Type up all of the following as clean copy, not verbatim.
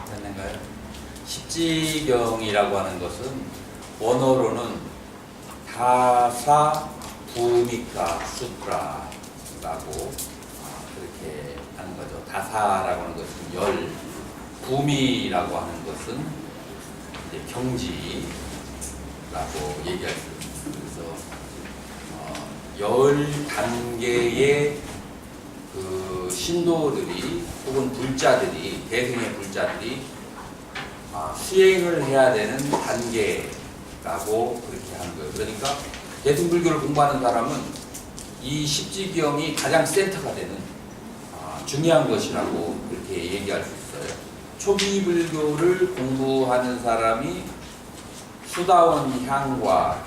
됐는가요? 십지경이라고 하는 것은 원어로는 다사 부미카 수트라라고 그렇게 하는 거죠. 다사라고 하는 것은 열, 부미라고 하는 것은 이제 경지라고 얘기할 수 있습니다. 그래서 10단계의 그 신도들이 혹은 불자들이, 대승의 불자들이 수행을 해야 되는 단계라고 그렇게 하는 거예요. 그러니까 대승불교를 공부하는 사람은 이 십지경이 가장 센터가 되는 중요한 것이라고 그렇게 얘기할 수 있어요. 초기 불교를 공부하는 사람이 수다원 향과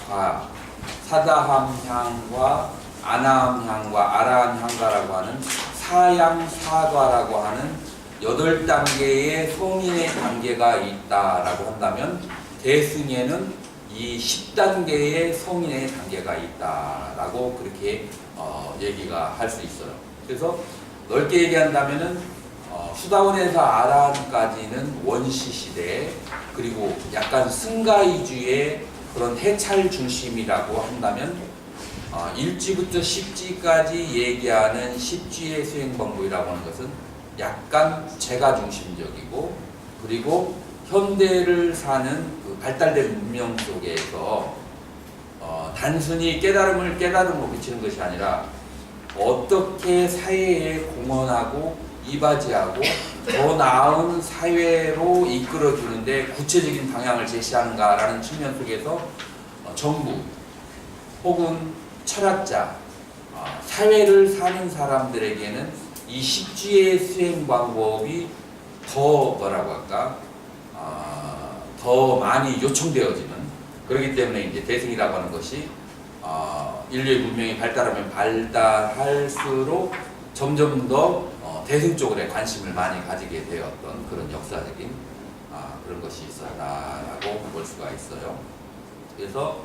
사다함 향과 아나함 향과 아라한 향가라고 하는 사양사과라고 하는 8단계의 성인의 단계가 있다라고 한다면 대승에는 이 10단계의 성인의 단계가 있다라고 그렇게 얘기가 할 수 있어요. 그래서 넓게 얘기한다면은 수다원에서 아라한까지는 원시 시대, 그리고 약간 승가이주의 그런 해찰 중심이라고 한다면 1지부터 10지까지 얘기하는 10지의 수행 방법이라고 하는 것은 약간 제가 중심적이고, 그리고 현대를 사는 그 발달된 문명 속에서 단순히 깨달음으로 비치는 것이 아니라 어떻게 사회에 공헌하고 이바지하고 더 나은 사회로 이끌어주는데 구체적인 방향을 제시하는가라는 측면 속에서 정부 혹은 철학자, 사회를 사는 사람들에게는 이 십지의 수행 방법이 더 뭐라고 할까, 더 많이 요청되어지는, 그렇기 때문에 이제 대승이라고 하는 것이 인류의 문명이 발달하면 발달할수록 점점 더 대승 쪽에 관심을 많이 가지게 되었던 그런 역사적인 그런 것이 있었다라고 볼 수가 있어요. 그래서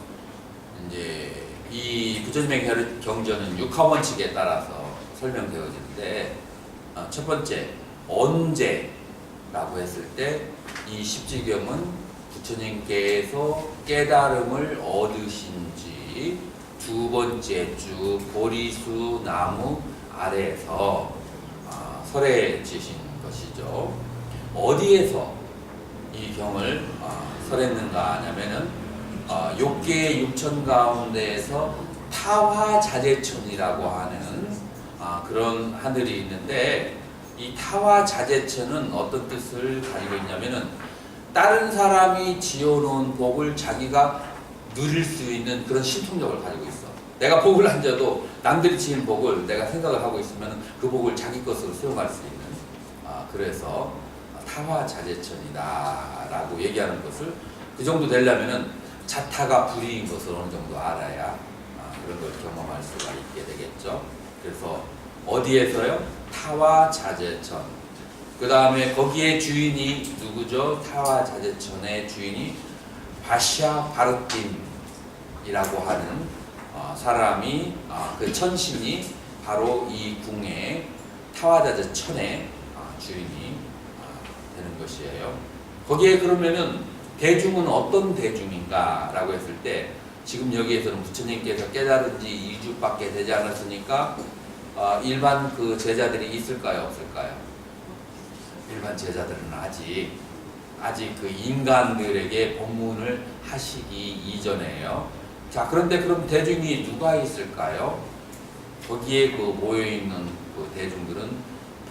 이제 이 부처님의 경전은 육하원칙에 따라서 설명되어지는데, 첫 번째 언제라고 했을 때 이 십지경은 부처님께서 깨달음을 얻으신지 두 번째 주 보리수 나무 아래에서 설해지신 것이죠. 어디에서 이 경을 설했는가 하냐면은 욕계의 육천 가운데에서 타화자재천이라고 하는 그런 하늘이 있는데, 이 타화자재천은 어떤 뜻을 가지고 있냐면은 다른 사람이 지어놓은 복을 자기가 누릴 수 있는 그런 신통력을 가지고 있어. 내가 복을 안 줘도 남들이 지은 복을 내가 생각을 하고 있으면 그 복을 자기 것으로 수용할 수 있는, 그래서 타화자재천이다 라고 얘기하는 것을, 그 정도 되려면은 자타가 불이인 것을 어느 정도 알아야 그런 걸 경험할 수가 있게 되겠죠. 그래서 어디에서요? 타화자재천. 그 다음에 거기에 주인이 누구죠? 타화자재천의 주인이 바샤 바르틴이라고 하는 사람이, 그 천신이 바로 이 궁의 타화자재천의 주인이 되는 것이에요. 거기에 그러면은 대중은 어떤 대중인가 라고 했을 때, 지금 여기에서는 부처님께서 깨달은 지 2주밖에 되지 않았으니까 일반 그 제자들이 있을까요? 없을까요? 일반 제자들은 아직 그 인간들에게 법문을 하시기 이전에요. 자, 그런데 그럼 대중이 누가 있을까요? 거기에 그 모여있는 그 대중들은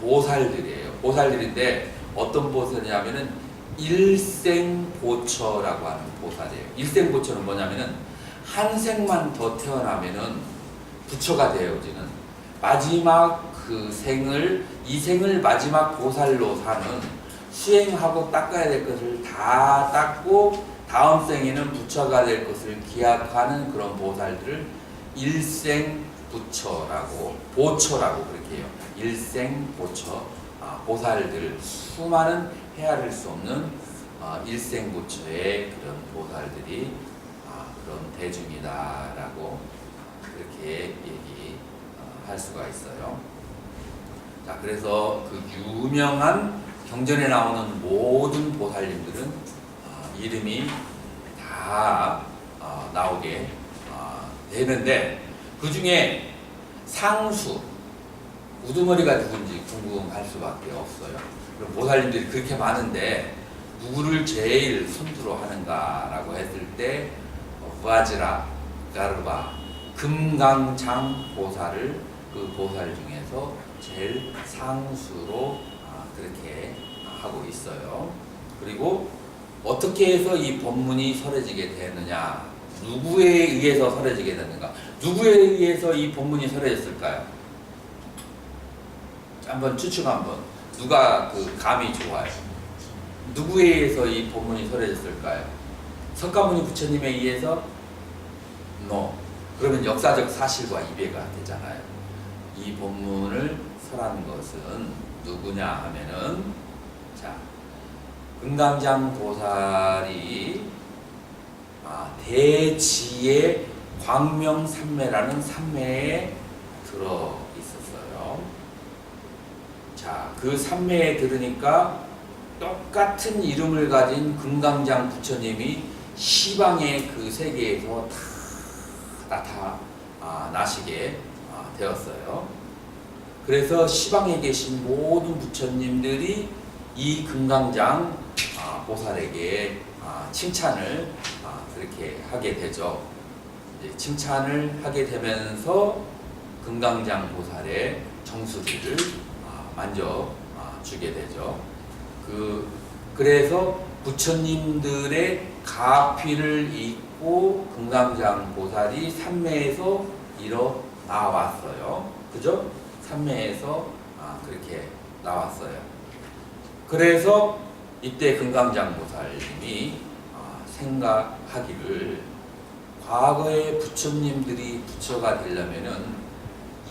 보살들이에요. 보살들인데 어떤 보살이냐면은 일생보처라고 하는 보살이에요. 일생보처는 뭐냐면은 한 생만 더 태어나면은 부처가 되어지는, 마지막 그 생을, 이 생을 마지막 보살로 사는, 수행하고 닦아야 될 것을 다 닦고 다음 생에는 부처가 될 것을 기약하는 그런 보살들을 일생부처라고, 보처라고 그렇게 해요. 일생보처, 보살들, 수많은 헤아릴 수 없는 일생부처의 그런 보살들이 그런 대중이다라고 그렇게 얘기할 수가 있어요. 자, 그래서 그 유명한 경전에 나오는 모든 보살님들은 이름이 다 나오게 되는데, 그 중에 상수, 우두머리가 누군지 궁금할 수밖에 없어요. 그럼 보살님들이 그렇게 많은데 누구를 제일 선두로 하는가라고 했을 때 와즈라, 가르바, 금강장 보살을 그 보살 중에서 제일 상수로 그렇게 하고 있어요. 그리고 어떻게 해서 이 법문이 설해지게 되느냐, 누구에 의해서 설해지게 되는가, 누구에 의해서 이 법문이 설해졌을까요? 한번 추측 한번. 누가 그 감이 좋아요? 누구에 의해서 이 법문이 설해졌을까요? 석가모니 부처님에 의해서? No. 그러면 역사적 사실과 이배가 되잖아요. 이 법문을 설한 것은 누구냐 하면은, 자, 금강장 보살이 대지의 광명산매라는 산매에 들어 있었어요. 자, 그 산매에 들으니까 똑같은 이름을 가진 금강장 부처님이 시방의 그 세계에서 다 나타나시게 되었어요. 그래서 시방에 계신 모든 부처님들이 이 금강장 보살에게 칭찬을 그렇게 하게 되죠. 이제 칭찬을 하게 되면서 금강장 보살의 정수리를 만져 주게 되죠. 그래서 부처님들의 가피를 입고 금강장 보살이 산매에서 일어나왔어요. 그죠? 산매에서 그렇게 나왔어요. 그래서 이때 금강장 보살님이 생각하기를, 과거의 부처님들이 부처가 되려면은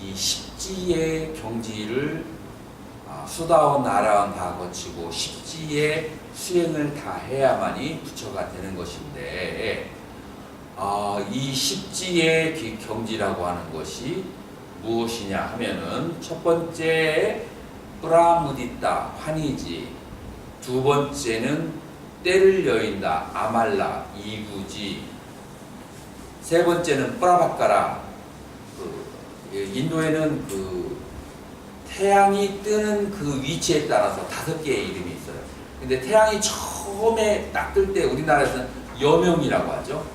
이 십지의 경지를 수다원 나라원 다 거치고 십지의 수행을 다 해야만이 부처가 되는 것인데, 이 십지의 경지라고 하는 것이 무엇이냐 하면은, 첫 번째 뿌라무디따 환희지, 두 번째는 때를 여인다 아말라 이구지, 세 번째는 뿌라바까라, 인도에는 태양이 뜨는 그 위치에 따라서 5개의 이름이 있어요. 근데 태양이 처음에 딱 뜰 때 우리나라에서는 여명이라고 하죠.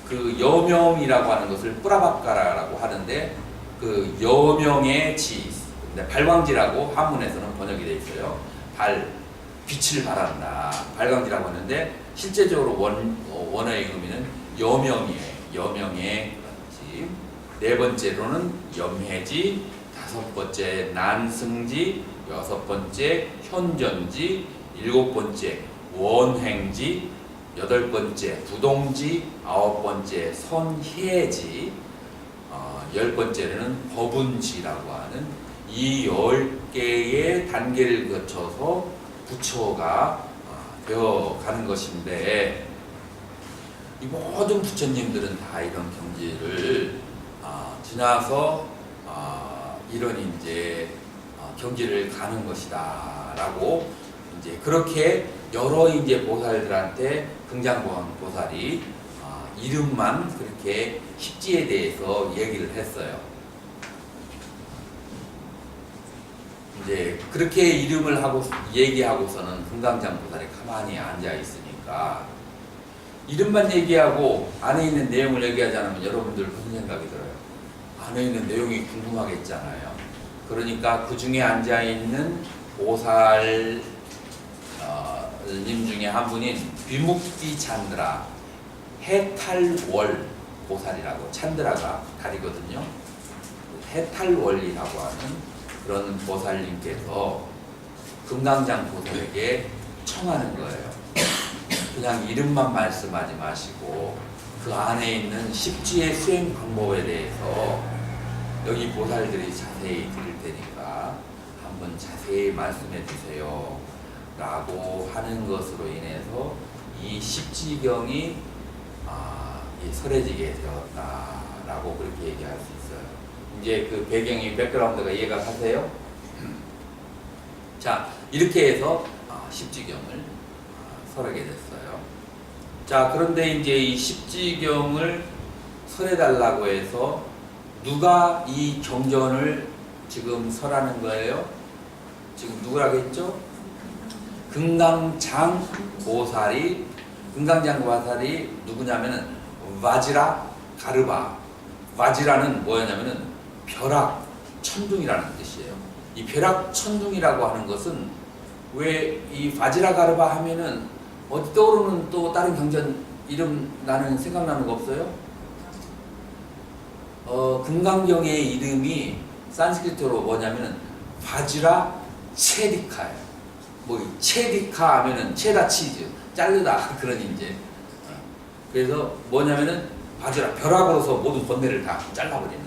그 여명이라고 하는 것을 뿌라바까라라고 하는데, 그 여명의 지, 발광지라고 한문에서는 번역이 되어 있어요. 빛을 발한다, 발광지라고 하는데, 실제적으로 원어의 의미는 여명이에요. 여명의 지. 네 번째로는 염해지, 다섯 번째 난승지, 여섯 번째 현전지, 일곱 번째 원행지, 여덟 번째 부동지, 아홉 번째 선해지, 열 번째는 법운지라고 하는 이 10개의 단계를 거쳐서 부처가 되어 가는 것인데, 이 모든 부처님들은 다 이런 경지를 지나서 이런 이제 경지를 가는 것이다라고, 이제 그렇게 여러 이제 보살들한테 금강장 보살이 이름만 그렇게 십지에 대해서 얘기를 했어요. 이제 그렇게 이름을 하고 얘기하고서는 금강장 보살이 가만히 앉아 있으니까, 이름만 얘기하고 안에 있는 내용을 얘기하지 않으면 여러분들 무슨 생각이 들어요? 안에 있는 내용이 궁금하겠잖아요. 그러니까 그 중에 앉아 있는 보살님 중에 한 분인 비묵디 찬드라, 해탈월 보살이라고, 찬드라가 달이거든요. 해탈월이라고 하는 그런 보살님께서 금강장 보살에게 청하는 거예요. 그냥 이름만 말씀하지 마시고 그 안에 있는 십지의 수행 방법에 대해서 여기 보살들이 자세히 들을 테니까 한번 자세히 말씀해 주세요 라고 하는 것으로 인해서 이 십지경이 설해지게 되었다라고 그렇게 얘기할 수 있어요. 이제 그 배경이, 백그라운드가 이해가 가세요? 자, 이렇게 해서 십지경을 설하게 됐어요. 자, 그런데 이제 이 십지경을 설해달라고 해서 누가 이 경전을 지금 설하는 거예요? 지금 누구라고 했죠? 금강장 보살이, 금강장 보살이 누구냐면은 와지라 가르바. 와지라는 뭐였냐면은 벼락 천둥이라는 뜻이에요. 이 벼락 천둥이라고 하는 것은 왜 이 와지라 가르바 하면은 어디 떠오르는 또 다른 경전 이름 나는 생각나는 거 없어요? 금강경의 이름이 산스크리트로 뭐냐면은 바지라 체디카예요. 뭐 체디카 하면은 체다 치즈, 자르다 그런 이제. 그래서 뭐냐면은 바지라 벼락으로서 모든 번뇌를 다 잘라버리는.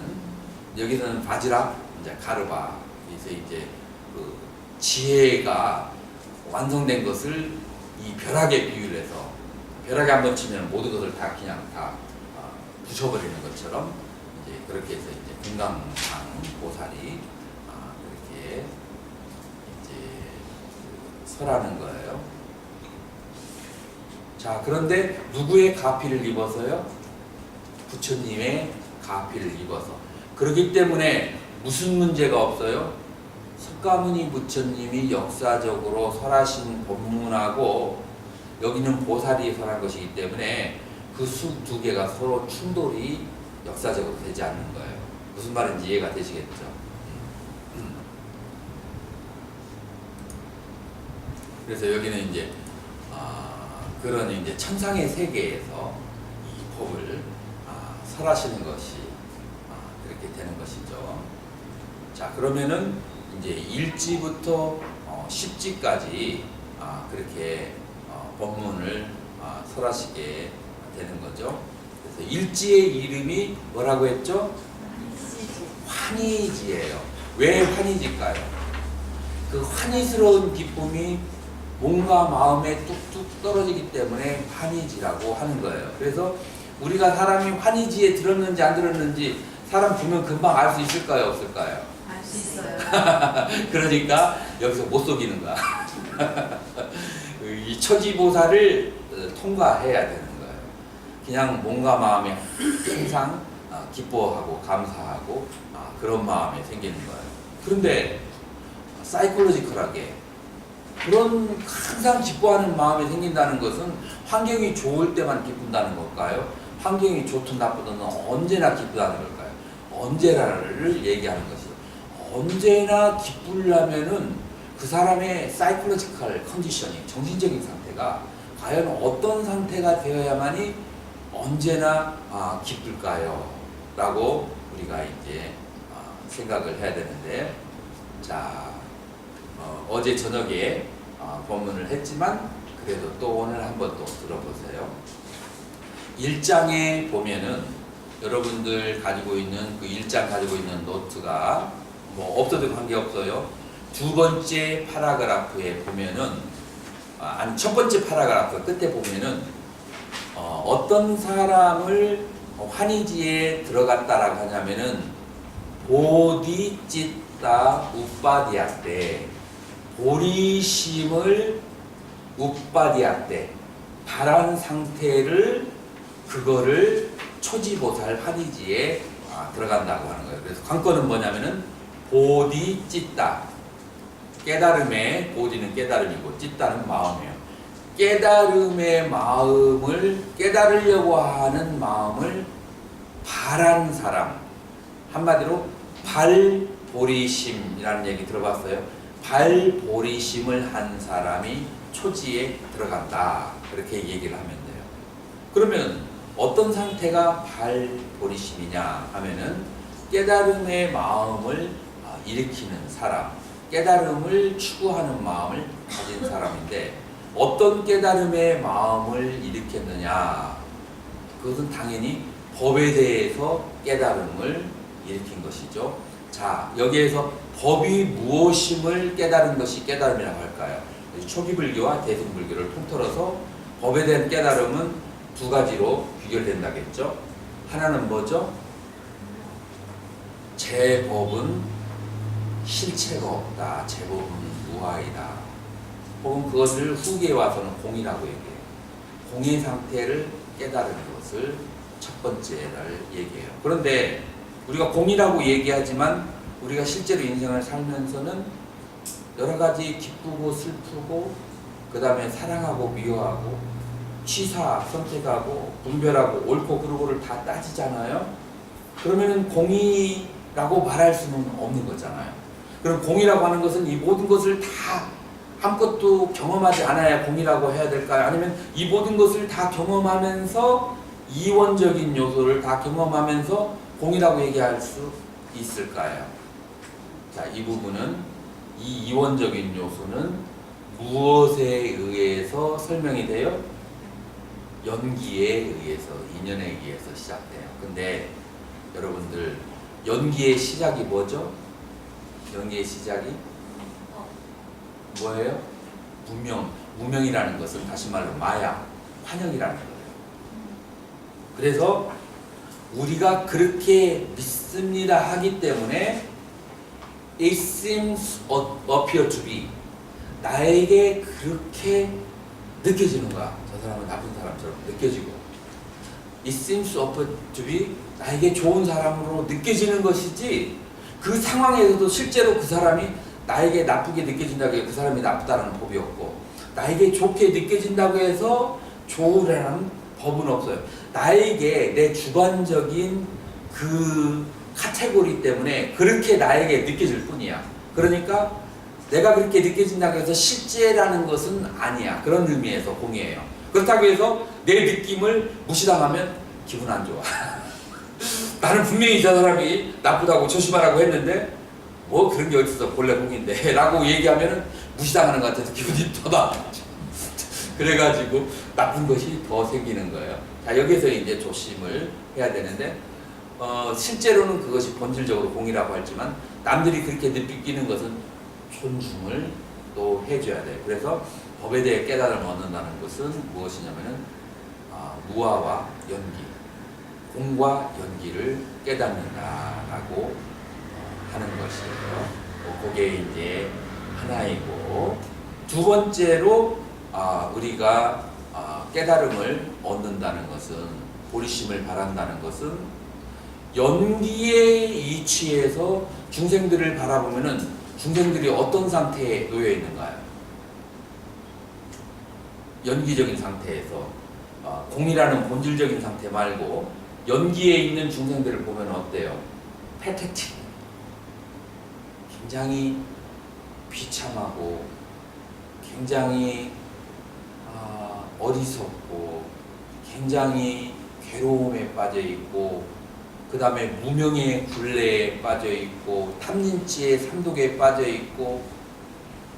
여기서는 바지라 이제 가르바. 그래서 이제 그 지혜가 완성된 것을 이 벼락에 비유를 해서 벼락에 한번 치면 모든 것을 다 그냥 다 부셔버리는 것처럼 이제 그렇게 해서 이제 금강장 보살이 그렇게 이제 설하는 거예요. 자, 그런데 누구의 가피를 입어서요? 부처님의 가피를 입어서. 그렇기 때문에 무슨 문제가 없어요? 석가모니 부처님이 역사적으로 설하신 법문하고 여기는 보살이 설한 것이기 때문에 그 수 두 개가 서로 충돌이 역사적으로 되지 않는 거예요. 무슨 말인지 이해가 되시겠죠? 그래서 여기는 이제 그런 이제 천상의 세계에서 이 법을 설하시는 것이 그렇게 되는 것이죠. 자, 그러면은 이제 1지부터 10지까지 그렇게 법문을 설하시게 되는 거죠. 그래서 1지의 이름이 뭐라고 했죠? 환희지예요. 왜 환희지일까요? 그 환희스러운 기쁨이 몸과 마음에 뚝뚝 떨어지기 때문에 환희지라고 하는 거예요. 그래서 우리가 사람이 환희지에 들었는지 안 들었는지 사람 보면 금방 알 수 있을까요? 없을까요? 알 수 있어요. 그러니까 여기서 못 속이는 거야. 이 처지보살을 통과해야 되는 거예요. 그냥 몸과 마음이 항상 기뻐하고 감사하고 그런 마음이 생기는 거예요. 그런데 사이콜로지컬하게 그런 항상 기뻐하는 마음이 생긴다는 것은 환경이 좋을 때만 기쁜다는 걸까요? 환경이 좋든 나쁘든 언제나 기쁘다는 걸까요? 언제나를 얘기하는 것이죠. 언제나 기쁘려면은 그 사람의 사이콜로지컬 컨디셔닝, 정신적인 상태가 과연 어떤 상태가 되어야만이 언제나 기쁠까요? 라고 우리가 이제 생각을 해야 되는데, 자, 어제 저녁에 법문을 했지만 그래도 또 오늘 한번 또 들어보세요. 1장에 보면은 여러분들 가지고 있는 그 1장 가지고 있는 노트가 뭐 없어도 관계없어요. 두 번째 파라그라프에 보면은 아니 첫 번째 파라그라프 끝에 보면은 어떤 사람을 환희지에 들어갔다라고 하냐면은 보디찌tta 우빠디아때 보리심을 우빠디아때 바란 상태를 그거를 초지보살 환희지에 들어간다고 하는 거예요. 그래서 관건은 뭐냐면은 보디찌tta 깨달음의 보디는 깨달음이고 찌tta는 마음이에요. 깨달음의 마음을 깨달으려고 하는 마음을 바란 사람, 한마디로 발보리심이라는 얘기 들어봤어요? 발보리심을 한 사람이 초지에 들어간다, 그렇게 얘기를 하면 돼요. 그러면 어떤 상태가 발보리심이냐 하면은 깨달음의 마음을 일으키는 사람, 깨달음을 추구하는 마음을 가진 사람인데 어떤 깨달음의 마음을 일으켰느냐? 그것은 당연히 법에 대해서 깨달음을 일으킨 것이죠. 자, 여기에서 법이 무엇임을 깨달은 것이 깨달음이라고 할까요? 초기불교와 대승불교를 통틀어서 법에 대한 깨달음은 두 가지로 비교된다겠죠. 하나는 뭐죠? 제 법은 실체가 없다. 제 법은 무아이다. 혹은 그것을 후기에 와서는 공이라고 얘기해요. 공의 상태를 깨달은 것을 첫 번째를 얘기해요. 그런데 우리가 공이라고 얘기하지만 우리가 실제로 인생을 살면서는 여러 가지 기쁘고 슬프고 그 다음에 사랑하고 미워하고 취사, 선택하고 분별하고 옳고 그르고를 다 따지잖아요. 그러면은 공이라고 말할 수는 없는 거잖아요. 그럼 공이라고 하는 것은 이 모든 것을 다 아무것도 경험하지 않아야 공이라고 해야 될까요? 아니면 이 모든 것을 다 경험하면서 이원적인 요소를 다 경험하면서 공이라고 얘기할 수 있을까요? 자, 이 부분은 이 이원적인 요소는 무엇에 의해서 설명이 돼요? 연기에 의해서, 인연에 의해서 시작돼요. 근데 여러분들 연기의 시작이 뭐죠? 연기의 시작이 뭐예요? 무명이라는 것은 다시 말로 마약, 환영이라는 거예요. 그래서 우리가 그렇게 믿습니다 하기 때문에 it seems appear to be 나에게 그렇게 느껴지는 거야. 저 사람은 나쁜 사람처럼 느껴지고 it seems appear to be 나에게 좋은 사람으로 느껴지는 것이지 그 상황에서도 실제로 그 사람이 나에게 나쁘게 느껴진다고 해서 그 사람이 나쁘다는 법이 없고 나에게 좋게 느껴진다고 해서 좋으라는 법은 없어요. 나에게 내 주관적인 그 카테고리 때문에 그렇게 나에게 느껴질 뿐이야. 그러니까 내가 그렇게 느껴진다고 해서 실제라는 것은 아니야. 그런 의미에서 공이에요. 그렇다고 해서 내 느낌을 무시당하면 기분 안 좋아. 나는 분명히 저 사람이 나쁘다고 조심하라고 했는데 뭐 그런 게 어딨어 본래 공인데 라고 얘기하면 무시당하는 것 같아서 기분이 더 나쁘죠. 그래가지고 나쁜 것이 더 생기는 거예요. 자, 여기서 이제 조심을 해야 되는데 실제로는 그것이 본질적으로 공이라고 하지만 남들이 그렇게 느끼는 것은 존중을 또 해줘야 돼요. 그래서 법에 대해 깨달음을 얻는다는 것은 무엇이냐면은 무아와 연기, 공과 연기를 깨닫는다라고 하는 것이에요. 그게 이제 하나이고, 두 번째로 우리가 깨달음을 얻는다는 것은, 보리심을 바란다는 것은 연기에 이치해서 중생들을 바라보면은 중생들이 어떤 상태에 놓여 있는가요? 연기적인 상태에서 공이라는 본질적인 상태 말고 연기에 있는 중생들을 보면 어때요? 패테틱, 굉장히 비참하고 굉장히 어리석고 굉장히 괴로움에 빠져 있고 그 다음에 무명의 굴레에 빠져 있고 탐진치의 삼독에 빠져 있고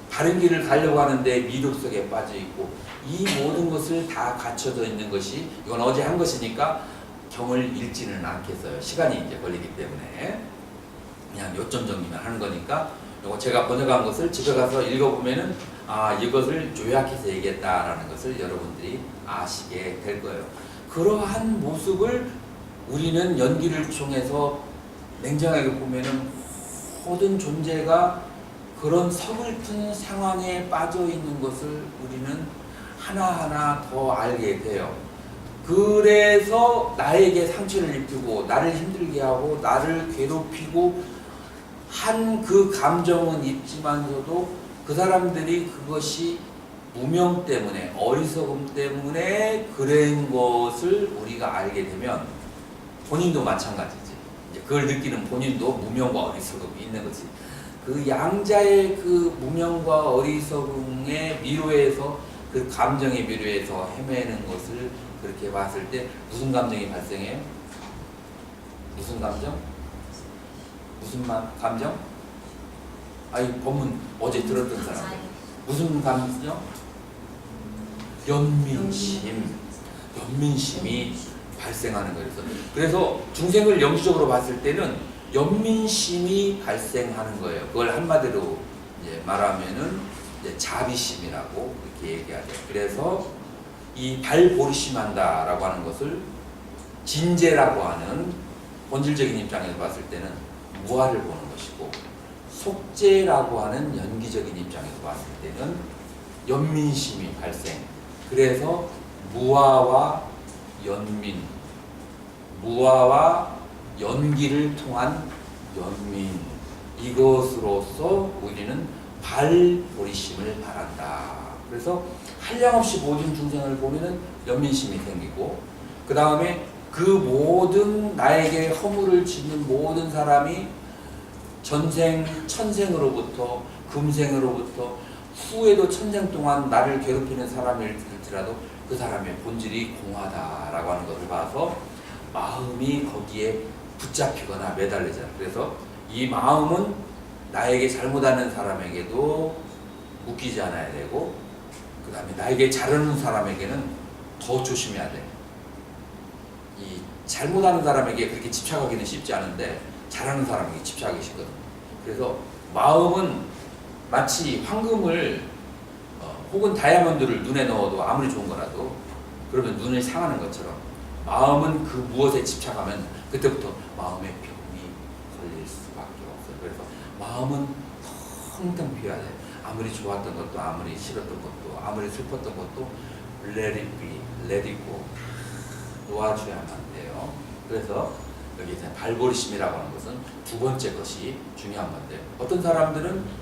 바른 길을 가려고 하는데 미륵 속에 빠져 있고 이 모든 것을 다 갖춰져 있는 것이, 이건 어제 한 것이니까 경을 읽지는 않겠어요. 시간이 이제 걸리기 때문에 그냥 요점 정리만 하는 거니까 이거 제가 번역한 것을 집에 가서 읽어보면은 이것을 요약해서 얘기했다라는 것을 여러분들이 아시게 될 거예요. 그러한 모습을 우리는 연기를 통해서 냉정하게 보면은 모든 존재가 그런 서글픈 상황에 빠져 있는 것을 우리는 하나하나 더 알게 돼요. 그래서 나에게 상처를 입히고 나를 힘들게 하고 나를 괴롭히고 한 그 감정은 있지만서도 그 사람들이 그것이 무명 때문에, 어리석음 때문에 그런 것을 우리가 알게 되면 본인도 마찬가지지. 이제 그걸 느끼는 본인도 무명과 어리석음이 있는 거지. 그 양자의 그 무명과 어리석음의 미로에서, 그 감정의 미로에서 헤매는 것을 그렇게 봤을 때 무슨 감정이 발생해요? 무슨 감정? 무슨 감정? 이 법문 어제 들었던 사람. 무슨 감정? 연민심. 연민심이 발생하는 거예요. 그래서 중생을 영지적으로 봤을 때는 연민심이 발생하는 거예요. 그걸 한마디로 이제 말하면은 이제 자비심이라고 이렇게 얘기하죠. 그래서 이 발보리심한다라고 하는 것을 진재라고 하는 본질적인 입장에서 봤을 때는 무아를 보는 것이고, 속재라고 하는 연기적인 입장에서 봤을 때는 연민심이 발생. 그래서 무아와 연민, 무아와 연기를 통한 연민, 이것으로서 우리는 발보리심을 바란다. 그래서 한량없이 모든 중생을 보면은 연민심이 생기고, 그 다음에 그 모든 나에게 허물을 짓는 모든 사람이 전생, 천생으로부터, 금생으로부터, 후에도 천생 동안 나를 괴롭히는 사람일지라도 그 사람의 본질이 공하다라고 하는 것을 봐서 마음이 거기에 붙잡히거나 매달리잖아. 그래서 이 마음은 나에게 잘못하는 사람에게도 웃기지 않아야 되고, 그 다음에 나에게 잘하는 사람에게는 더 조심해야 돼. 이 잘못하는 사람에게 그렇게 집착하기는 쉽지 않은데 잘하는 사람에게 집착하기 쉽거든. 그래서 마음은 마치 황금을 혹은 다이아몬드를 눈에 넣어도 아무리 좋은 거라도 그러면 눈이 상하는 것처럼, 마음은 그 무엇에 집착하면 그때부터 마음의 병이 걸릴 수밖에 없어요. 그래서 마음은 텅텅 비워야 돼. 아무리 좋았던 것도, 아무리 싫었던 것도, 아무리 슬펐던 것도 let it be, let it go, 놓아줘야만 돼요. 그래서 여기 이제 발보리심이라고 하는 것은 두 번째 것이 중요한 건데, 어떤 사람들은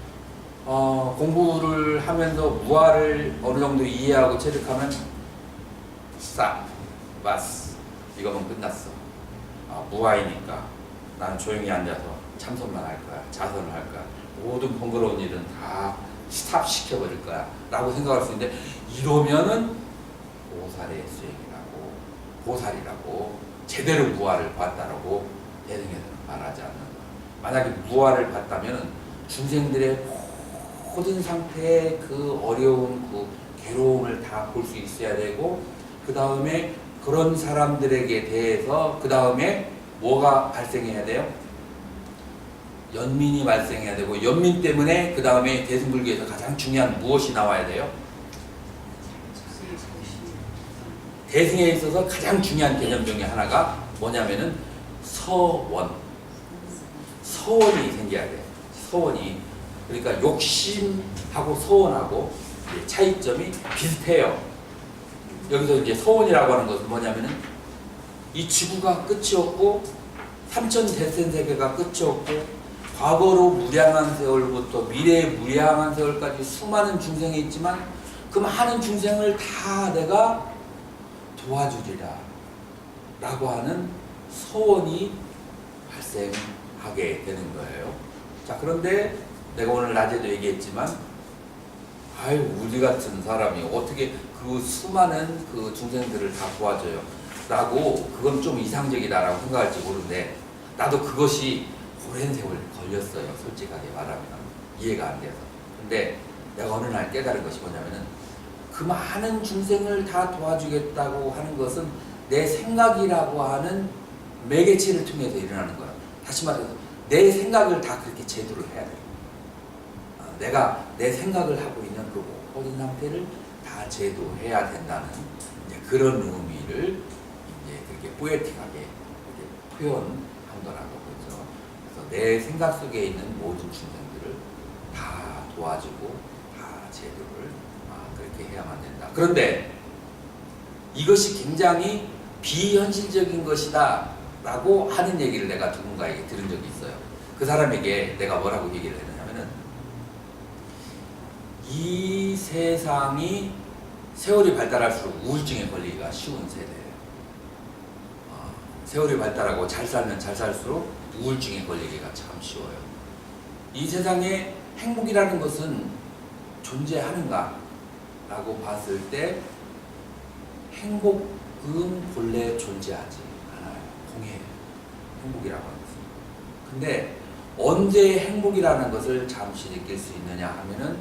공부를 하면서 무아를 어느 정도 이해하고 체득하면 싹 바스 이거면 끝났어. 무아이니까 나는 조용히 앉아서 참선만 할 거야, 자선을 할 거야, 모든 번거로운 일은 다 스탑 시켜버릴 거야 라고 생각할 수 있는데, 이러면은 보살의 수행이라고, 보살이라고 제대로 무아를 봤다라고 대승에서는 말하지 않는 거야. 만약에 무아를 봤다면은 중생들의 모든 상태의 그 어려운 그 괴로움을 다 볼 수 있어야 되고, 그 다음에 그런 사람들에게 대해서 그 다음에 뭐가 발생해야 돼요? 연민이 발생해야 되고, 연민 때문에 그 다음에 대승불교에서 가장 중요한 무엇이 나와야 돼요? 대승에 있어서 가장 중요한 개념 중에 하나가 뭐냐면은 서원. 서원이 생겨야 돼요. 서원이. 그러니까 욕심하고 서원하고 차이점이 비슷해요. 여기서 이제 서원이라고 하는 것은 뭐냐면은 이 지구가 끝이 없고 삼천 대천 세계가 끝이 없고 과거로 무량한 세월부터 미래의 무량한 세월까지 수많은 중생이 있지만 그 많은 중생을 다 내가 도와주리라 라고 하는 서원이 발생하게 되는 거예요. 자, 그런데 내가 오늘 낮에도 얘기했지만, 아유, 우리 같은 사람이 어떻게 그 수많은 그 중생들을 다 도와줘요 라고, 그건 좀 이상적이다라고 생각할지 모르는데, 나도 그것이 오랜 세월 걸렸어요. 솔직하게 말하면 이해가 안 돼서. 근데 내가 어느 날 깨달은 것이 뭐냐면은, 그 많은 중생을 다 도와주겠다고 하는 것은 내 생각이라고 하는 매개체를 통해서 일어나는 거야. 다시 말해서 내 생각을 다 그렇게 제도를 해야 돼. 내가 내 생각을 하고 있는 그 모든 상태를 다 제도해야 된다는 이제 그런 의미를 이제 그렇게 포에틱하게 이렇게 표현한 거라고 그러죠. 그래서 내 생각 속에 있는 모든 중생들을 다 도와주고 다 제도를 그렇게 해야만 된다. 그런데 이것이 굉장히 비현실적인 것이다 라고 하는 얘기를 내가 누군가에게 들은 적이 있어요. 그 사람에게 내가 뭐라고 얘기를 했느냐면은, 이 세상이 세월이 발달할수록 우울증에 걸리기가 쉬운 세대예요. 세월이 발달하고 잘 살면 잘 살수록 우울증에 걸리기가 참 쉬워요. 이 세상에 행복이라는 것은 존재하는가? 라고 봤을 때 행복은 본래 존재하지 않아요. 공해요. 행복이라고 하는 것은. 근데 언제 행복이라는 것을 잠시 느낄 수 있느냐 하면은,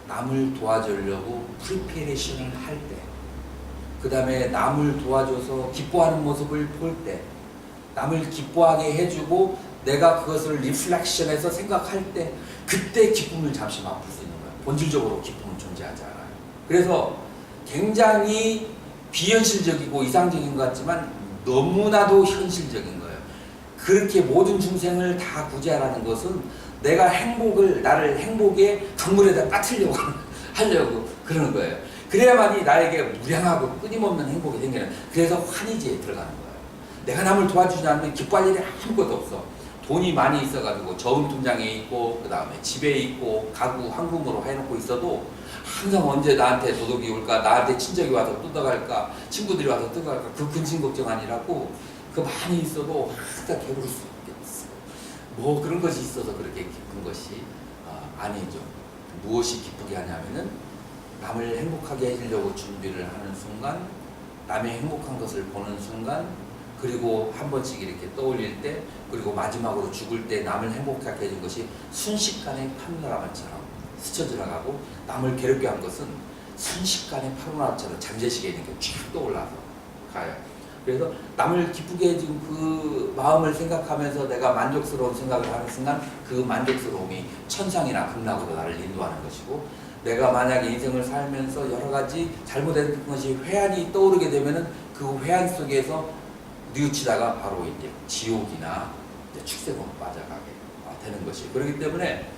남을 도와주려고 프리페레이션을 할 때, 그 다음에 남을 도와줘서 기뻐하는 모습을 볼 때, 남을 기뻐하게 해주고 내가 그것을 리플렉션해서 생각할 때, 그때 기쁨을 잠시 맛볼 수 있는 거예요. 본질적으로 기쁨은 존재하지 않아요. 그래서 굉장히 비현실적이고 이상적인 것 같지만 너무나도 현실적인 거예요. 그렇게 모든 중생을 다 구제하라는 것은 내가 행복을, 나를 행복의 강물에다 빠뜨리려고 하려고 그러는 거예요. 그래야만이 나에게 무량하고 끊임없는 행복이 생기는, 그래서 환희지에 들어가는 거예요. 내가 남을 도와주지 않으면 기뻐할 일이 아무것도 없어. 돈이 많이 있어가지고 저금통장에 있고 그 다음에 집에 있고 가구 황금으로 해놓고 있어도 항상 언제 나한테 도둑이 올까, 나한테 친척이 와서 뜯어갈까, 친구들이 와서 뜯어갈까, 그 근심 걱정 아니라고. 그 많이 있어도 항상 괴로울 수밖에 없어. 뭐 그런 것이 있어서 그렇게 기쁜 것이 아니죠. 무엇이 기쁘게 하냐면은 남을 행복하게 해주려고 준비를 하는 순간, 남의 행복한 것을 보는 순간, 그리고 한 번씩 이렇게 떠올릴 때, 그리고 마지막으로 죽을 때 남을 행복하게 해준 것이 순식간에 파노라마처럼 스쳐 지나가고, 남을 괴롭게 한 것은 순식간에 파노라마처럼 잠재식에 있는 게 쫙 떠올라서 가요. 그래서 남을 기쁘게 해준 그 마음을 생각하면서 내가 만족스러운 생각을 하는 순간, 그 만족스러움이 천상이나 극락으로 나를 인도하는 것이고, 내가 만약에 인생을 살면서 여러 가지 잘못된 것이 회한이 떠오르게 되면은 그 회한 속에서 뉘우치다가 바로 이제 지옥이나 이제 축생으로 빠져가게 되는 것이. 그렇기 때문에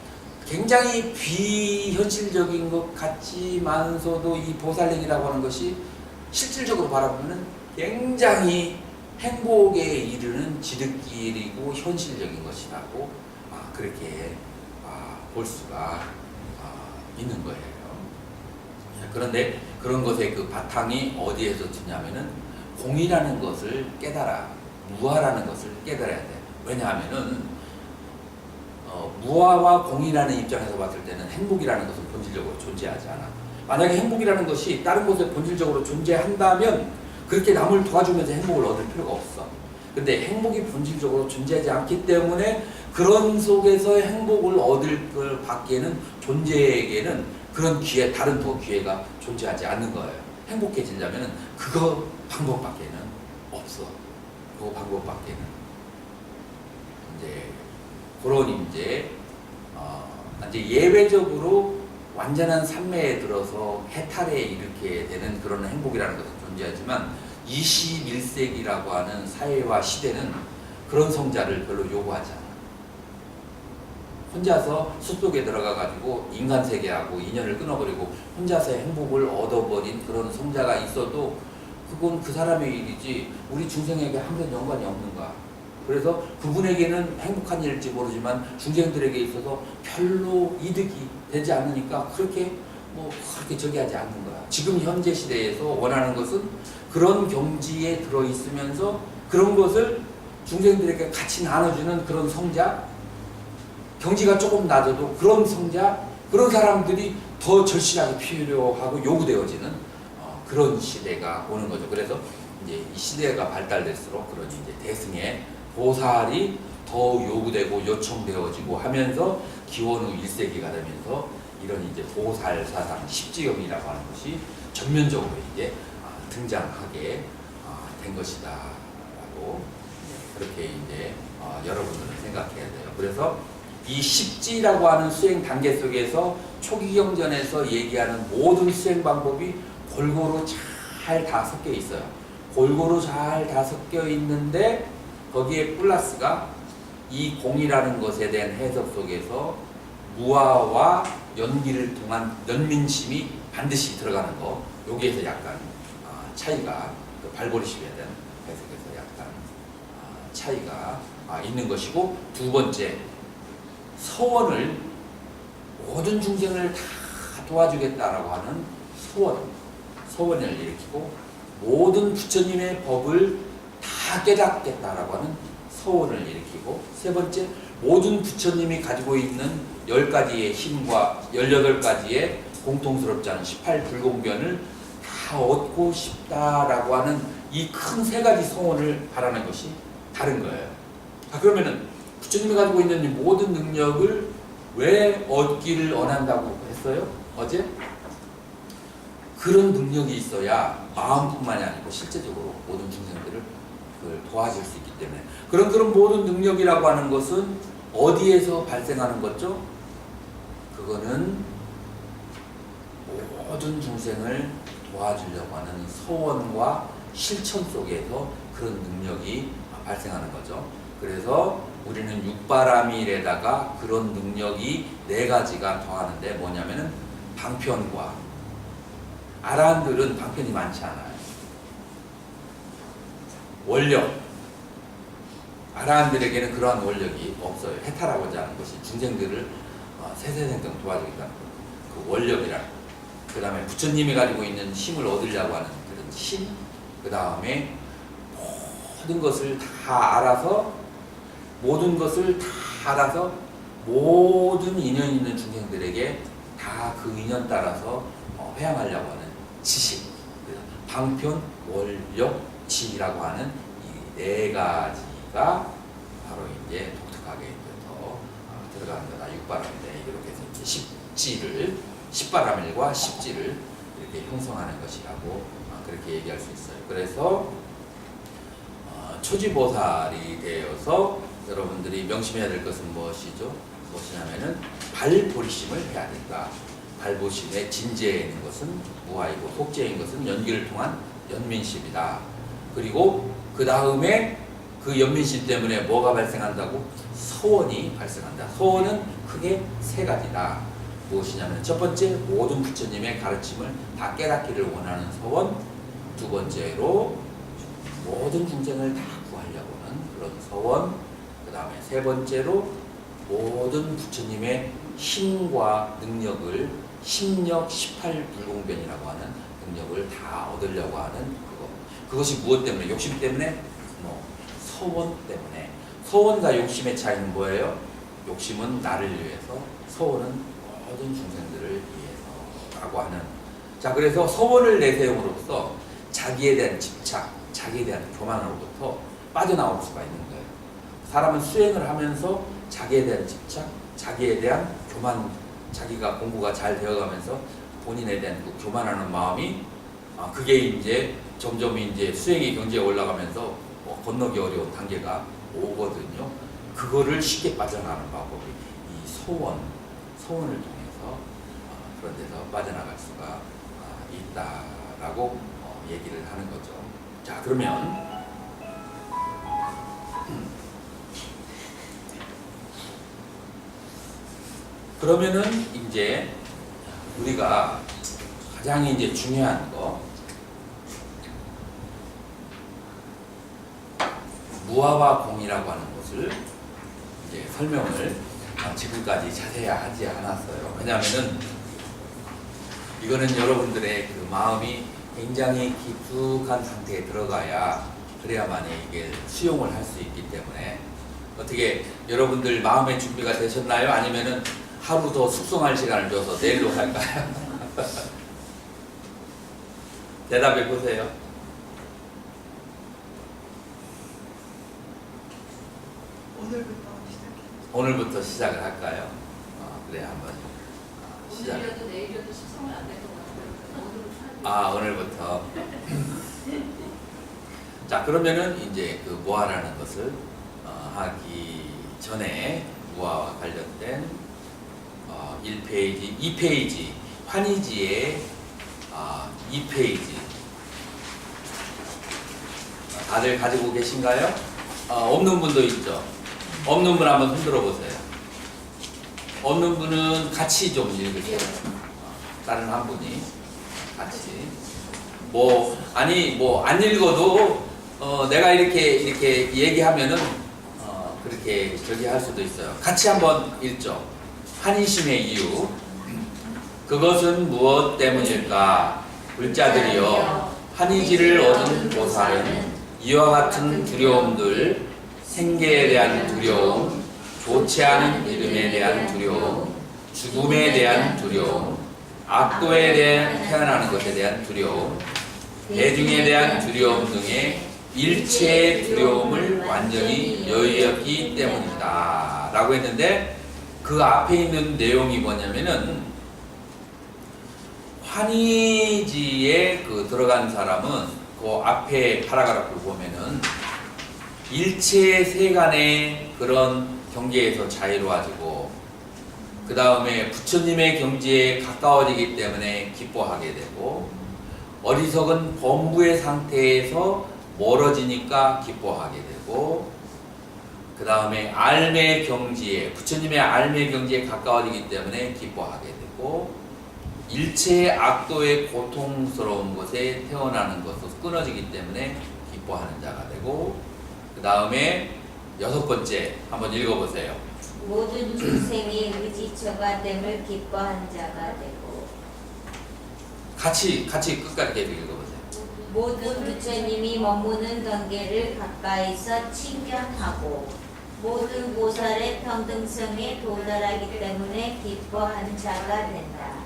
굉장히 비현실적인 것 같지만서도 이 보살행이라고 하는 것이 실질적으로 바라보면은 굉장히 행복에 이르는 지름길이고 현실적인 것이라고 그렇게 볼 수가 있는 거예요. 그런데 그런 것의 그 바탕이 어디에서 드냐면은 공이라는 것을 깨달아, 무아라는 것을 깨달아야 돼. 왜냐하면은 무아와 공이라는 입장에서 봤을 때는 행복이라는 것은 본질적으로 존재하지 않아. 만약에 행복이라는 것이 다른 곳에 본질적으로 존재한다면 그렇게 남을 도와주면서 행복을 얻을 필요가 없어. 근데 행복이 본질적으로 존재하지 않기 때문에 그런 속에서 행복을 얻을 걸 받기에는 존재에게는 그런 기회, 다른 더 기회가 존재하지 않는 거예요. 행복해지려면 그거 방법밖에는 없어. 그거 방법밖에는. 이제 그런 이제 예외적으로 완전한 산매에 들어서 해탈에 이르게 되는 그런 행복이라는 것은 존재하지만 21세기라고 하는 사회와 시대는 그런 성자를 별로 요구하지 않아. 혼자서 숲속에 들어가가지고 인간 세계하고 인연을 끊어버리고 혼자서의 행복을 얻어버린 그런 성자가 있어도 그건 그 사람의 일이지 우리 중생에게 아무런 연관이 없는 거야. 그래서 그분에게는 행복한 일일지 모르지만 중생들에게 있어서 별로 이득이 되지 않으니까 그렇게 저기 하지 않는 거야. 지금 현재 시대에서 원하는 것은 그런 경지에 들어있으면서 그런 것을 중생들에게 같이 나눠주는 그런 성자, 경지가 조금 낮아도 그런 성자, 그런 사람들이 더 절실하게 필요하고 요구되어지는 그런 시대가 오는 거죠. 그래서 이제 이 시대가 발달될수록 그런 이제 대승의 보살이 더 요구되고 요청되어지고 하면서 기원후 1세기가 되면서 이런 이제 보살 사상, 십지경이라고 하는 것이 전면적으로 이제 등장하게 된 것이다라고 그렇게 이제 여러분들은 생각해야 돼요. 그래서 이 십지라고 하는 수행 단계 속에서 초기 경전에서 얘기하는 모든 수행 방법이 골고루 잘 다 섞여 있어요. 골고루 잘 다 섞여 있는데 거기에 플러스가 이 공이라는 것에 대한 해석 속에서 무아와 연기를 통한 연민심이 반드시 들어가는 거, 여기에서 약간 차이가, 발버리심에 대한 해석에서 약간 차이가 있는 것이고, 두 번째, 서원을 모든 중생을 다 도와주겠다라고 하는 서원을 일으키고, 모든 부처님의 법을 다 깨닫겠다라고 하는 서원을 일으키고, 세 번째, 모든 부처님이 가지고 있는 10가지의 힘과 18가지의 공통스럽지 않은 18불공변을 다 얻고 싶다라고 하는 이 큰 세 가지 서원을 바라는 것이 다른 거예요. 그러면은 부처님이 가지고 있는 이 모든 능력을 왜 얻기를 원한다고 했어요? 어제? 그런 능력이 있어야 마음뿐만이 아니고 실제적으로 모든 중생들을 도와줄 수 있기 때문에. 그런 모든 능력이라고 하는 것은 어디에서 발생하는 거죠? 그거는 모든 중생을 도와주려고 하는 서원과 실천 속에서 그런 능력이 발생하는 거죠. 그래서 우리는 육바라밀에다가 그런 능력이 4가지가 더하는데 뭐냐면은 방편과 아라한들은 방편이 많지 않아요. 원력, 아라한들에게는 그러한 원력이 없어요. 해탈하고자 하는 것이 중생들을 세세생생 도와주겠다는 그 원력이란, 그 다음에 부처님이 가지고 있는 힘을 얻으려고 하는 그런 힘, 그 다음에 모든 것을 다 알아서, 모든 것을 다 알아서 모든 인연 있는 중생들에게 다 그 인연 따라서 회양하려고 하는 지식, 방편, 원력, 지라고 하는 이 네 가지가 바로 이제 독특하게 더 들어가는 거다. 육바람인데 이렇게 해서 이제 십지를, 십바람일과 십지를 이렇게 형성하는 것이라고 그렇게 얘기할 수 있어요. 그래서 초지보살이 되어서 여러분들이 명심해야 될 것은 무엇이죠? 무엇이냐면은 발보리심을 해야 된다. 발보심의 진재에 있는 것은 무아이고 속재에 있는 것은 연기를 통한 연민심이다. 그리고 그 다음에 그 연민심 때문에 뭐가 발생한다고? 서원이 발생한다. 서원은 크게 세 가지다. 무엇이냐면 첫 번째, 모든 부처님의 가르침을 다 깨닫기를 원하는 서원. 두 번째로 모든 중생을 다 구하려고 하는 그런 서원. 그 다음에 세 번째로 모든 부처님의 힘과 능력을, 심력 18불공변이라고 하는 능력을 다 얻으려고 하는 그거. 그것이 무엇 때문에? 욕심 때문에? 서원 때문에. 서원과 욕심의 차이는 뭐예요? 욕심은 나를 위해서, 서원은 모든 중생들을 위해서라고 하는. 자, 그래서 서원을 내세움으로써 자기에 대한 집착, 자기에 대한 교만으로부터 빠져나올 수가 있는 거예요. 사람은 수행을 하면서 자기에 대한 집착, 자기에 대한 교만, 자기가 공부가 잘 되어가면서 본인에 대한 그 교만하는 마음이 그게 이제 점점 이제 수행의 경지에 올라가면서 건너기 어려운 단계가 오거든요. 그거를 쉽게 빠져나가는 방법이 이 소원을 통해서 그런 데서 빠져나갈 수가 있다라고 얘기를 하는 거죠. 자, 그러면은 이제 우리가 가장 이제 중요한 거, 무아와 공이라고 하는 것을 이제 설명을 지금까지 자세히 하지 않았어요. 왜냐하면은 이거는 여러분들의 그 마음이 굉장히 깊숙한 상태에 들어가야 그래야만 이게 수용을 할 수 있기 때문에. 어떻게 여러분들 마음의 준비가 되셨나요? 아니면은 하루 더 숙성할 시간을 줘서 내일로 갈까요? 대답해 보세요. 오늘부터 시작을 할까요? 그래, 한번 시작. 오늘이라도 내일이라도 숙성은 안 될 것 같아요. 오늘부터. 자, 그러면은 이제 그 무아라는 것을 하기 전에 무아와 관련된 1페이지, 2페이지, 환희지의 2페이지 다들 가지고 계신가요? 없는 분도 있죠? 없는 분 한번 흔들어 보세요. 없는 분은 같이 좀 읽으세요. 다른 한 분이 같이. 안 읽어도 내가 이렇게 얘기하면은 그렇게 저기 할 수도 있어요. 같이 한번 읽죠. 환희심의 이유. 그것은 무엇 때문일까? 불자들이여, 환희지를 얻은 보살은 이와 같은 두려움들, 생계에 대한 두려움, 좋지 않은 이름에 대한 두려움, 죽음에 대한 두려움, 악도에 대한 태어나는 것에 대한 두려움, 대중에 대한 두려움 등의 일체의 두려움을 완전히 여의었기 때문이다 라고 했는데, 그 앞에 있는 내용이 뭐냐면은 환희지에 들어간 사람은 그 앞에 파라그래프를 보면은 일체 세간의 그런 경계에서 자유로워지고, 그 다음에 부처님의 경지에 가까워지기 때문에 기뻐하게 되고, 어리석은 범부의 상태에서 멀어지니까 기뻐하게 되고, 그 다음에 알매 경지에, 부처님의 알매 경지에 가까워지기 때문에 기뻐하게 되고, 일체의 악도의 고통스러운 것에 태어나는 것으로 끊어지기 때문에 기뻐하는 자가 되고, 그 다음에 6번째 한번 읽어보세요. 모든 중생이 의지처가 됨을 기뻐한 자가 되고, 같이 끝까지 계속 읽어보세요. 모든 부처님이 머무는 경계를 가까이서 친견하고, 모든 보살의 평등성에 도달하기 때문에 기뻐한 자가 된다.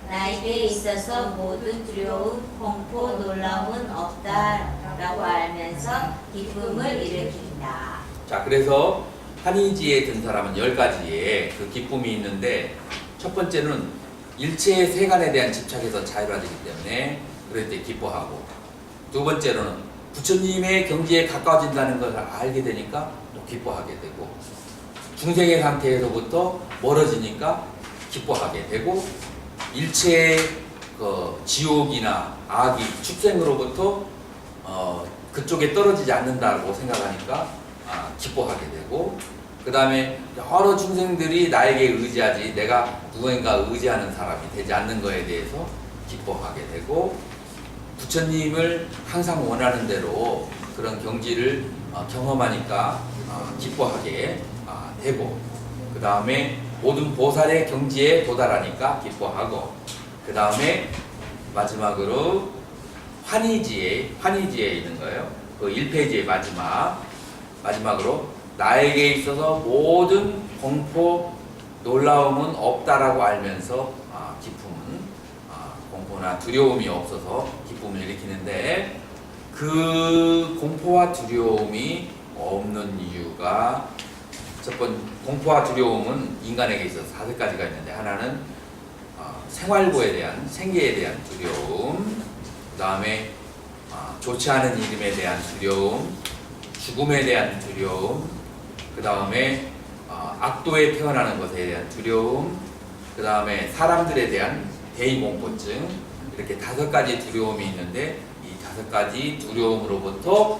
나에게 있어서 모든 두려움, 공포, 놀라움은 없다라고 알면서 기쁨을 일으킨다. 자, 그래서 환희지에 든 사람은 10가지의 그 기쁨이 있는데, 첫 번째는 일체의 세간에 대한 집착에서 자유화되기 때문에 그럴 때 기뻐하고, 두 번째로는 부처님의 경지에 가까워진다는 것을 알게 되니까 또 기뻐하게 되고, 중생의 상태에서부터 멀어지니까 기뻐하게 되고, 일체의 그 지옥이나 악이 축생으로부터 그쪽에 떨어지지 않는다고 생각하니까 기뻐하게 되고, 그 다음에 여러 중생들이 나에게 의지하지 내가 누군가 의지하는 사람이 되지 않는 것에 대해서 기뻐하게 되고, 부처님을 항상 원하는 대로 그런 경지를 경험하니까 기뻐하게 되고, 그 다음에 모든 보살의 경지에 도달하니까 기뻐하고, 그 다음에 마지막으로 환희지에 있는 거예요. 그 1페이지의 마지막으로 나에게 있어서 모든 공포, 놀라움은 없다라고 알면서 기쁨은 공포나 두려움이 없어서 기쁨을 일으키는데, 그 공포와 두려움이 없는 이유가, 첫 번째 공포와 두려움은 인간에게 있어서 5가지가 있는데, 하나는 생활고에 대한, 생계에 대한 두려움, 그 다음에 좋지 않은 이름에 대한 두려움, 죽음에 대한 두려움, 그 다음에 악도에 태어나는 것에 대한 두려움, 그 다음에 사람들에 대한 대의공포증, 이렇게 5가지 두려움이 있는데, 이 5가지 두려움으로부터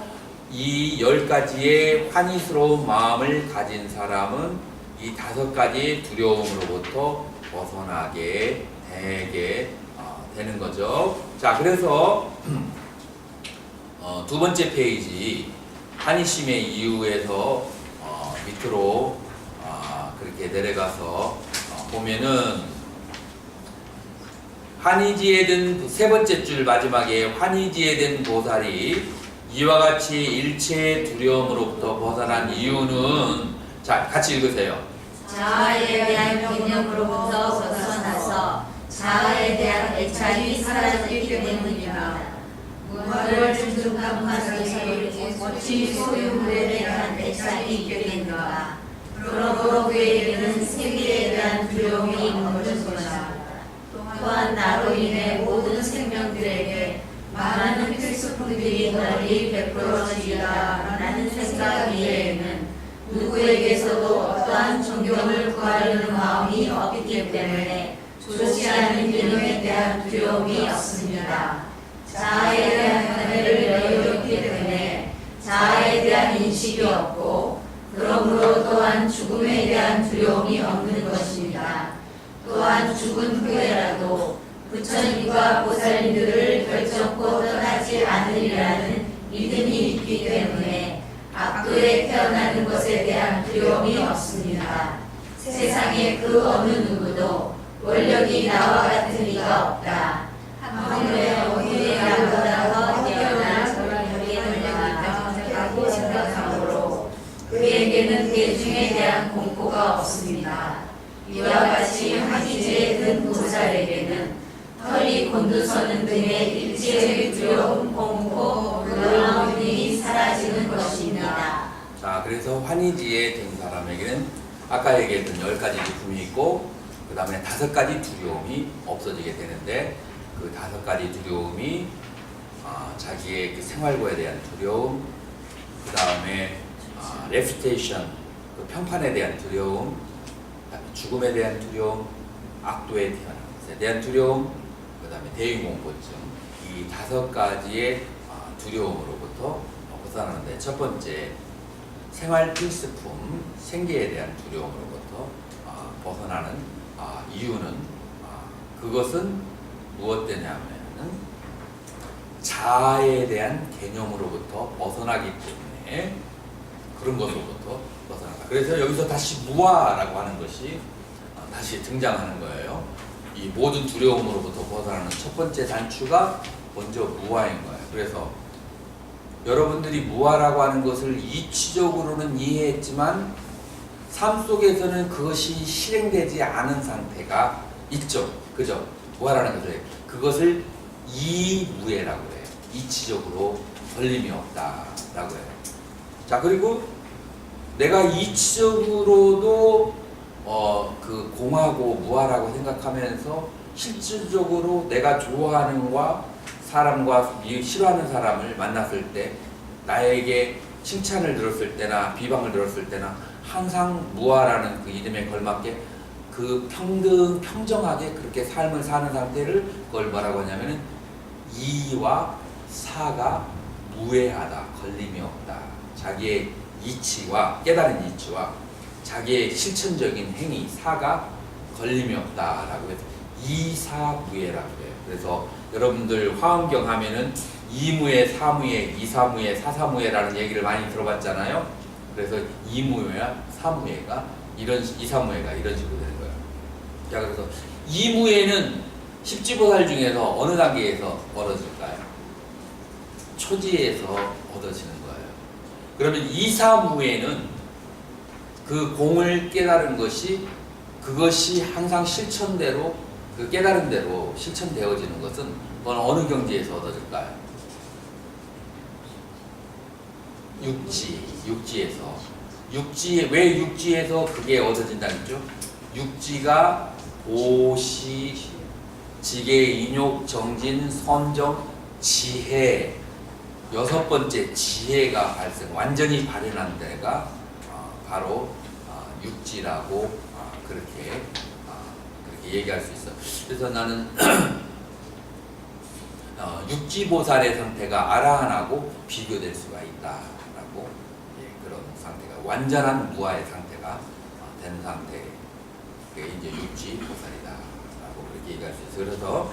이 10가지의 환희스러운 마음을 가진 사람은 이 5가지 두려움으로부터 벗어나게 되게 되는 거죠. 자, 그래서 두 번째 페이지 환희심의 이유에서 밑으로 그렇게 내려가서 보면은, 환희지에 든 세 번째 줄 마지막에 환희지에 든 보살이 이와 같이 일체의 두려움으로부터 벗어난 이유는, 자, 같이 읽으세요. 자아에 대한 개념으로부터 벗어나서 자아에 대한 애착이 사라졌기 때문이다. 무엇을 증증감하기 어찌 소유물에 대한 애착이 있게 되는가. 그러므로 그에게는 세계에 대한 두려움이 없는 것이다. 또한 나로 인해 모든 생명들에게 많은 필수품들이 널리 베풀어지리라라는 생각 이외에는 누구에게서도 어떠한 존경을 구하려는 마음이 없기 때문에 좋지 않은 이름에 대한 두려움이 없습니다. 자아에 대한 견해를 여유롭기 때문에 자아에 대한 인식이 없고, 그러므로 또한 죽음에 대한 두려움이 없는 것입니다. 또한 죽은 후에라도 부처님과 보살님들을 결정코 떠나지 않으리라는 믿음이 있기 때문에 악도에 태어나는 것에 대한 두려움이 없습니다. 세상에 그 어느 누구도 원력이 나와 같은 이가 없다. 하물며 어디에 나보다 더 뛰어난 원력이라고 생각하므로 그에게는 대중에 대한 공포가 없습니다. 이와 같이 환희지에 든 보살에게는 털이 곤두서는 등의 일체의 두려움, 공포, 놀라움 등이 사라지는 것입니다. 자, 그래서 환희지에 든 사람에게는 아까 얘기했던 10가지 기쁨이 있고, 그 다음에 5가지 두려움이 없어지게 되는데, 그 5가지 두려움이 자기의 그 생활고에 대한 두려움, 그 다음에 레퓨테이션, 그 평판에 대한 두려움, 그다음에 죽음에 대한 두려움, 악도에 태어난 것에 대한 두려움, 그 다음에 대의공포증, 이 5가지의 두려움으로부터 벗어나는데, 첫 번째 생활 필수품, 생계에 대한 두려움으로부터 벗어나는 이유는 그것은 무엇 때냐면은 자아에 대한 개념으로부터 벗어나기 때문에 그런 것으로부터 벗어나다. 그래서 여기서 다시 무아라고 하는 것이 다시 등장하는 거예요. 이 모든 두려움으로부터 벗어나는 첫 번째 단추가 먼저 무아인 거예요. 그래서 여러분들이 무아라고 하는 것을 이치적으로는 이해했지만 삶 속에서는 그것이 실행되지 않은 상태가 있죠. 그죠? 무아라는 것을 그것을 이무해라고 해요. 이치적으로 걸림이 없다라고 해요. 자, 그리고 내가 이치적으로도 그 공하고 무아라고 생각하면서 실질적으로 내가 좋아하는 사람과 싫어하는 사람을 만났을 때 나에게 칭찬을 들었을 때나 비방을 들었을 때나 항상 무아라는 그 이름에 걸맞게 그 평정하게 그렇게 삶을 사는 상태를 그걸 뭐라고 하냐면은 이와 사가 무해하다, 걸림이 없다. 자기의 이치와 깨달은 이치와 자기의 실천적인 행위 사가 걸림이 없다라고 해서 이사무해라고 해요. 그래서 여러분들 화엄경 하면은 이무해, 사무해, 이사무해, 사사무해라는 얘기를 많이 들어봤잖아요. 그래서 이무해와 사무해가 이사무해가 이런 식으로 되는 거예요. 자, 그래서 이무해는 십지보살 중에서 어느 단계에서 얻어질까요? 초지에서 얻어지는 거예요. 그러면 이사무해는 그 공을 깨달은 것이 그것이 항상 실천대로 그 깨달은 대로 실천되어지는 것은 그건 어느 경지에서 얻어질까요? 육지에서. 왜 육지에서 그게 얻어진다겠죠? 육지가 오시, 지계, 인욕, 정진, 선정, 지혜, 여섯 번째 지혜가 발생, 완전히 발현한 데가 바로 육지라고 그렇게 얘기할 수 있어. 그래서 나는 육지보살의 상태가 아라한하고 비교될 수가 있다라고 그런 상태가 완전한 무아의 상태가 된 상태. 그게 이제 육지보살이다라고 그렇게 얘기할 수 있어. 그래서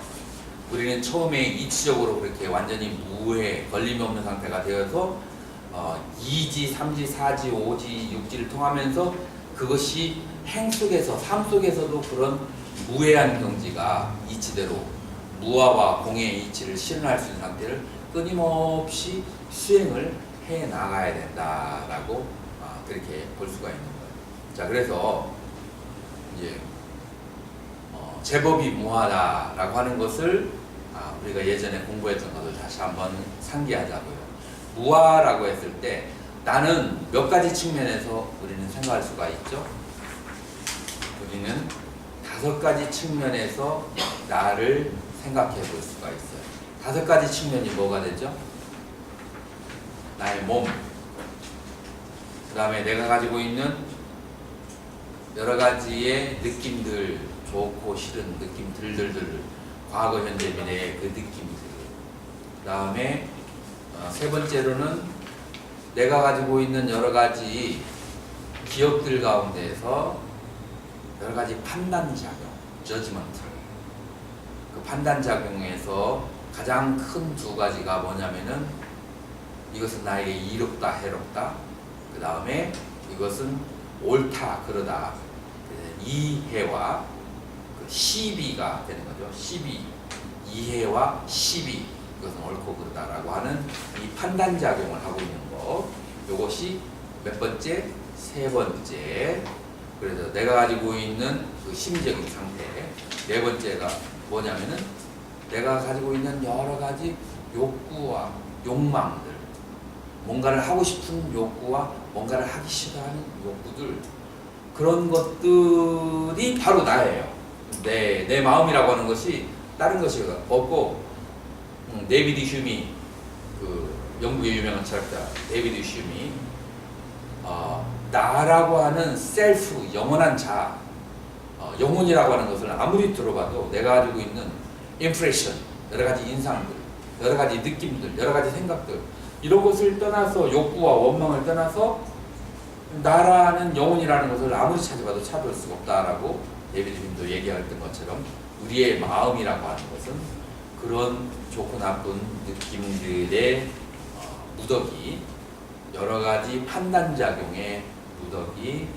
우리는 처음에 이치적으로 그렇게 완전히 무해 걸림이 없는 상태가 되어서 2지, 3지, 4지, 5지, 6지를 통하면서 그것이 행 속에서 삶 속에서도 그런 무해한 경지가 이치대로 무아와 공의 이치를 실현할 수 있는 상태를 끊임없이 수행을 해 나가야 된다라고 그렇게 볼 수가 있는 거예요. 자, 그래서 이제 제법이 무하다라고 하는 것을 우리가 예전에 공부했던 것을 다시 한번 상기하자고요. 무아라고 했을 때 나는 몇 가지 측면에서 우리는 생각할 수가 있죠. 우리는 5가지 측면에서 나를 생각해 볼 수가 있어요. 5가지 측면이 뭐가 되죠? 나의 몸, 그 다음에 내가 가지고 있는 여러 가지의 느낌들, 좋고 싫은 느낌들들, 과거, 현재, 미래의 그 느낌들. 그 다음에 세 번째로는 내가 가지고 있는 여러 가지 기억들 가운데에서 여러 가지 판단 작용, judgment. 그 판단 작용에서 가장 큰 2가지가 뭐냐면은 이것은 나에게 이롭다, 해롭다. 그 다음에 이것은 옳다, 그러다. 이해와 그 시비가 되는 거죠. 시비, 이해와 시비. 이것은 옳고 그러다라고 하는 이 판단 작용을 하고 있는 거. 이것이 몇 번째? 3번째. 그래서 내가 가지고 있는 그 심적인 상태. 4번째가 뭐냐면은 내가 가지고 있는 여러 가지 욕구와 욕망들, 뭔가를 하고 싶은 욕구와 뭔가를 하기 싫어하는 욕구들, 그런 것들이 바로 나예요. 내 마음이라고 하는 것이 다른 것이 없고, 데이비드 휴미, 그 영국의 유명한 철학자 데이비드 휴미, 나라고 하는 셀프, 영원한 자, 영혼이라고 하는 것을 아무리 들어봐도 내가 가지고 있는 임프레션, 여러 가지 인상들, 여러 가지 느낌들, 여러 가지 생각들, 이런 것을 떠나서 욕구와 원망을 떠나서 나라는 영혼이라는 것을 아무리 찾아봐도 찾을 수가 없다라고 데이비드 휴미도 얘기했던 것처럼 우리의 마음이라고 하는 것은 그런 좋고 나쁜 느낌들의 무더기, 여러 가지 판단작용의 무더기,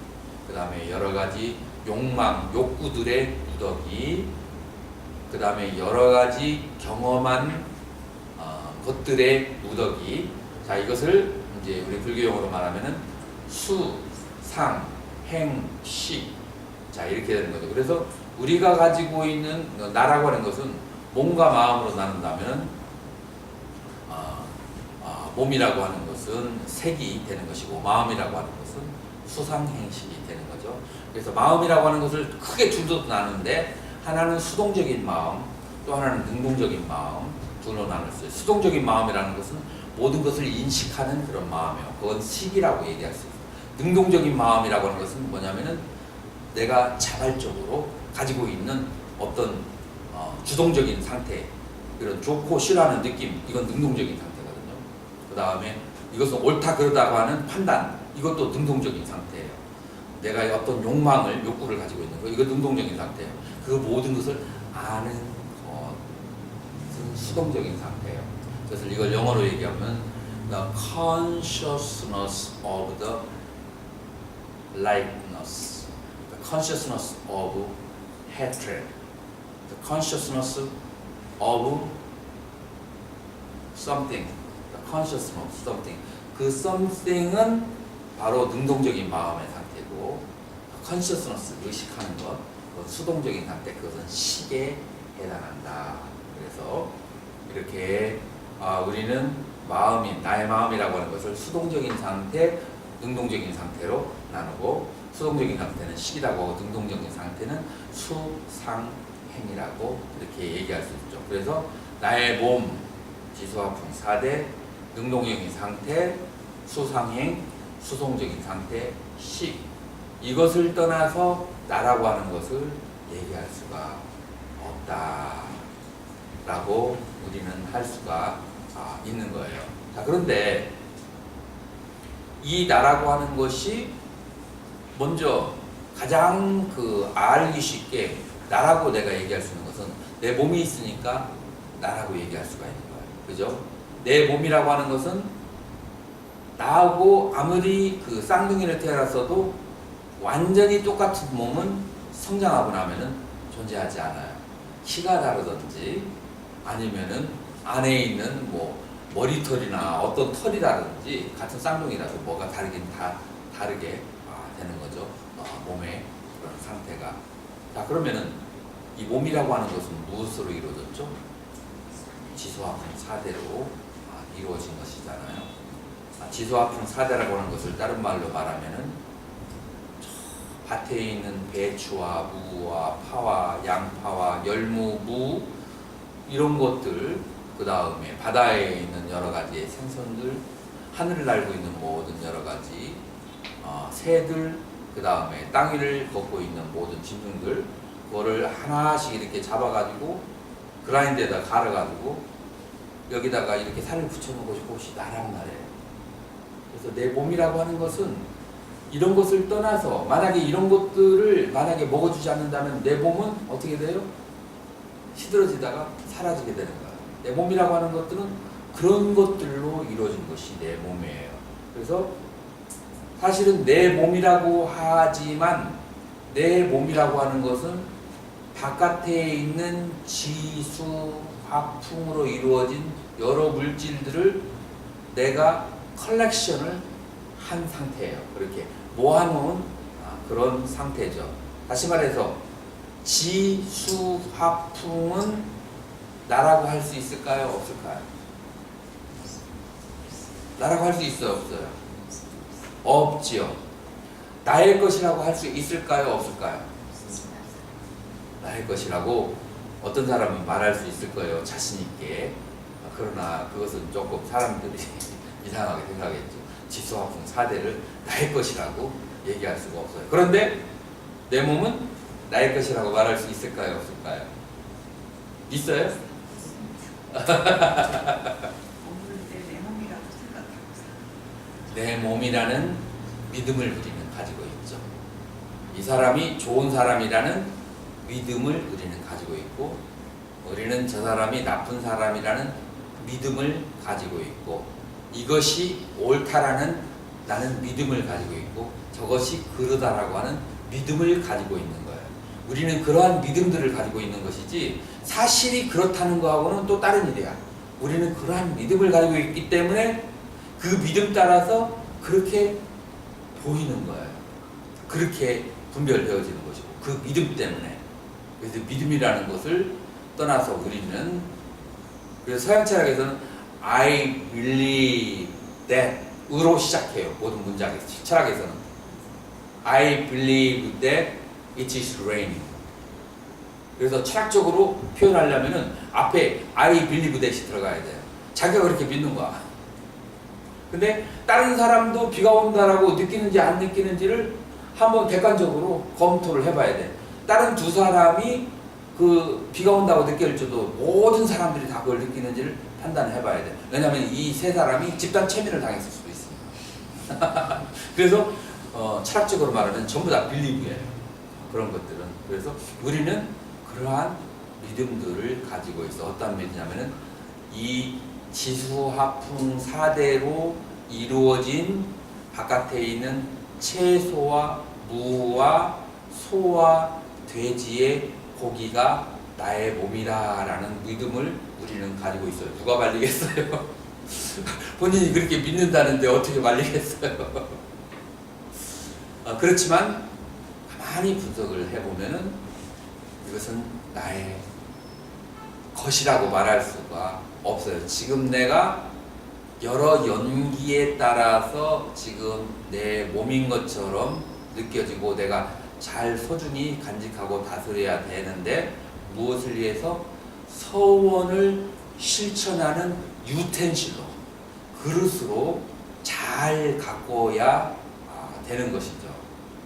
그 다음에 여러 가지 욕망, 욕구들의 무더기, 그 다음에 여러 가지 경험한 것들의 무더기. 자, 이것을 이제 우리 불교용어로 말하면은 수, 상, 행, 식. 자, 이렇게 되는 거죠. 그래서 우리가 가지고 있는 나라고 하는 것은 몸과 마음으로 나눈다면 몸이라고 하는 것은 색이 되는 것이고 마음이라고 하는 것은 수상행식이 되는 거죠. 그래서 마음이라고 하는 것을 크게 둘로 나누는데 하나는 수동적인 마음, 또 하나는 능동적인 마음 둘로 나눴어요. 수동적인 마음이라는 것은 모든 것을 인식하는 그런 마음이에요. 그건 식이라고 얘기할 수 있어요. 능동적인 마음이라고 하는 것은 뭐냐면은 내가 자발적으로 가지고 있는 어떤 주동적인 상태, 이런 좋고 싫어하는 느낌, 이건 능동적인 상태거든요. 그 다음에 이것은 옳다 그러다고 하는 판단, 이것도 능동적인 상태예요. 내가 어떤 욕망을, 욕구를 가지고 있는 거, 이건 능동적인 상태예요. 그 모든 것을 아는 것은 수동적인 상태예요. 그래서 이걸 영어로 얘기하면 the consciousness of the likeness, the consciousness of hatred, the consciousness of something, the consciousness of something. 그 something은 바로 능동적인 마음의 상태고, consciousness, 의식하는 것, 수동적인 상태, 그것은 식에 해당한다. 그래서 이렇게 우리는 마음인, 나의 마음이라고 하는 것을 수동적인 상태, 능동적인 상태로 나누고, 수동적인 상태는 식이라고 하고 능동적인 상태는 수상행이라고 이렇게 얘기할 수 있죠. 그래서 나의 몸, 지수화풍 4대, 능동적인 상태, 수상행, 수동적인 상태, 식, 이것을 떠나서 나라고 하는 것을 얘기할 수가 없다라고 우리는 할 수가 있는 거예요. 자, 그런데 이 나라고 하는 것이 먼저 가장 알기 쉽게 나라고 내가 얘기할 수 있는 것은 내 몸이 있으니까 나라고 얘기할 수가 있는 거예요. 그죠? 내 몸이라고 하는 것은 나하고 아무리 쌍둥이를 태어났어도 완전히 똑같은 몸은 성장하고 나면은 존재하지 않아요. 키가 다르든지 아니면은 안에 있는 머리털이나 어떤 털이라든지 같은 쌍둥이라도 뭐가 다르긴 다르게 되는 거죠. 몸의 그런 상태가. 자, 그러면은 이 몸이라고 하는 것은 무엇으로 이루어졌죠? 지수화풍 4대로 이루어진 것이잖아요. 지수화풍 4대라고 하는 것을 다른 말로 말하면은 밭에 있는 배추와 무와 파와 양파와 열무, 무 이런 것들, 그 다음에 바다에 있는 여러 가지의 생선들, 하늘을 날고 있는 모든 여러 가지 새들, 그 다음에 땅 위를 걷고 있는 모든 짐승들, 그거를 하나씩 이렇게 잡아가지고 그라인드에다 갈아가지고 여기다가 이렇게 살을 붙여놓은 것이 그것이 나라는 말이에요. 그래서 내 몸이라고 하는 것은 이런 것을 떠나서 만약에 이런 것들을 만약에 먹어주지 않는다면 내 몸은 어떻게 돼요? 시들어지다가 사라지게 되는 거예요. 내 몸이라고 하는 것들은 그런 것들로 이루어진 것이 내 몸이에요. 그래서 사실은 내 몸이라고 하지만 내 몸이라고 하는 것은 바깥에 있는 지수, 화풍으로 이루어진 여러 물질들을 내가 컬렉션을 한 상태예요. 그렇게 모아놓은 그런 상태죠. 다시 말해서 지수, 화풍은 나라고 할 수 있을까요? 없을까요? 나라고 할 수 있어요? 없어요? 없지요. 나의 것이라고 할 수 있을까요? 없을까요? 나의 것이라고 어떤 사람은 말할 수 있을 거예요. 자신 있게. 그러나 그것은 조금 사람들이 이상하게 생각했죠. 지수화풍 4대를 나의 것이라고 얘기할 수가 없어요. 그런데 내 몸은 나의 것이라고 말할 수 있을까요? 없을까요? 있어요? 내 몸이라는 믿음을 우리는 가지고 있죠. 이 사람이 좋은 사람이라는 믿음을 우리는 가지고 있고, 우리는 저 사람이 나쁜 사람이라는 믿음을 가지고 있고, 이것이 옳다라는 나는 믿음을 가지고 있고, 저것이 그르다라고 하는 믿음을 가지고 있는 거예요. 우리는 그러한 믿음들을 가지고 있는 것이지 사실이 그렇다는 거하고는 또 다른 일이야. 우리는 그러한 믿음을 가지고 있기 때문에 그 믿음 따라서 그렇게 보이는 거예요. 그렇게 분별되어지는 것이고, 그 믿음 때문에. 그래서 믿음이라는 것을 떠나서 우리는, 그래서 서양 철학에서는 I believe that 으로 시작해요. 모든 문장에서. 철학에서는 I believe that it is raining. 그래서 철학적으로 표현하려면은 앞에 I believe that이 들어가야 돼요. 자기가 그렇게 믿는 거야. 근데 다른 사람도 비가 온다라고 느끼는지 안 느끼는지를 한번 객관적으로 검토를 해봐야 돼. 다른 두 사람이 그 비가 온다고 느낄지도 모든 사람들이 다 그걸 느끼는지를 판단해봐야 돼. 왜냐하면 이 세 사람이 집단 체면을 당했을 수도 있습니다. 그래서 철학적으로 말하면 전부 다 빌리브예요. 그런 것들은. 그래서 우리는 그러한 믿음들을 가지고 있어. 어떤 믿음이냐면은 이 지수화풍 4대로 이루어진 바깥에 있는 채소와 무와 소와 돼지의 고기가 나의 몸이다라는 믿음을 우리는 가지고 있어요. 누가 말리겠어요? 본인이 그렇게 믿는다는데 어떻게 말리겠어요? 그렇지만 가만히 분석을 해보면은 이것은 나의 것이라고 말할 수가 없어요. 지금 내가 여러 연기에 따라서 지금 내 몸인 것처럼 느껴지고 내가 잘 소중히 간직하고 다스려야 되는데, 무엇을 위해서? 서원을 실천하는 유텐실로, 그릇으로 잘 갖고야 되는 것이죠.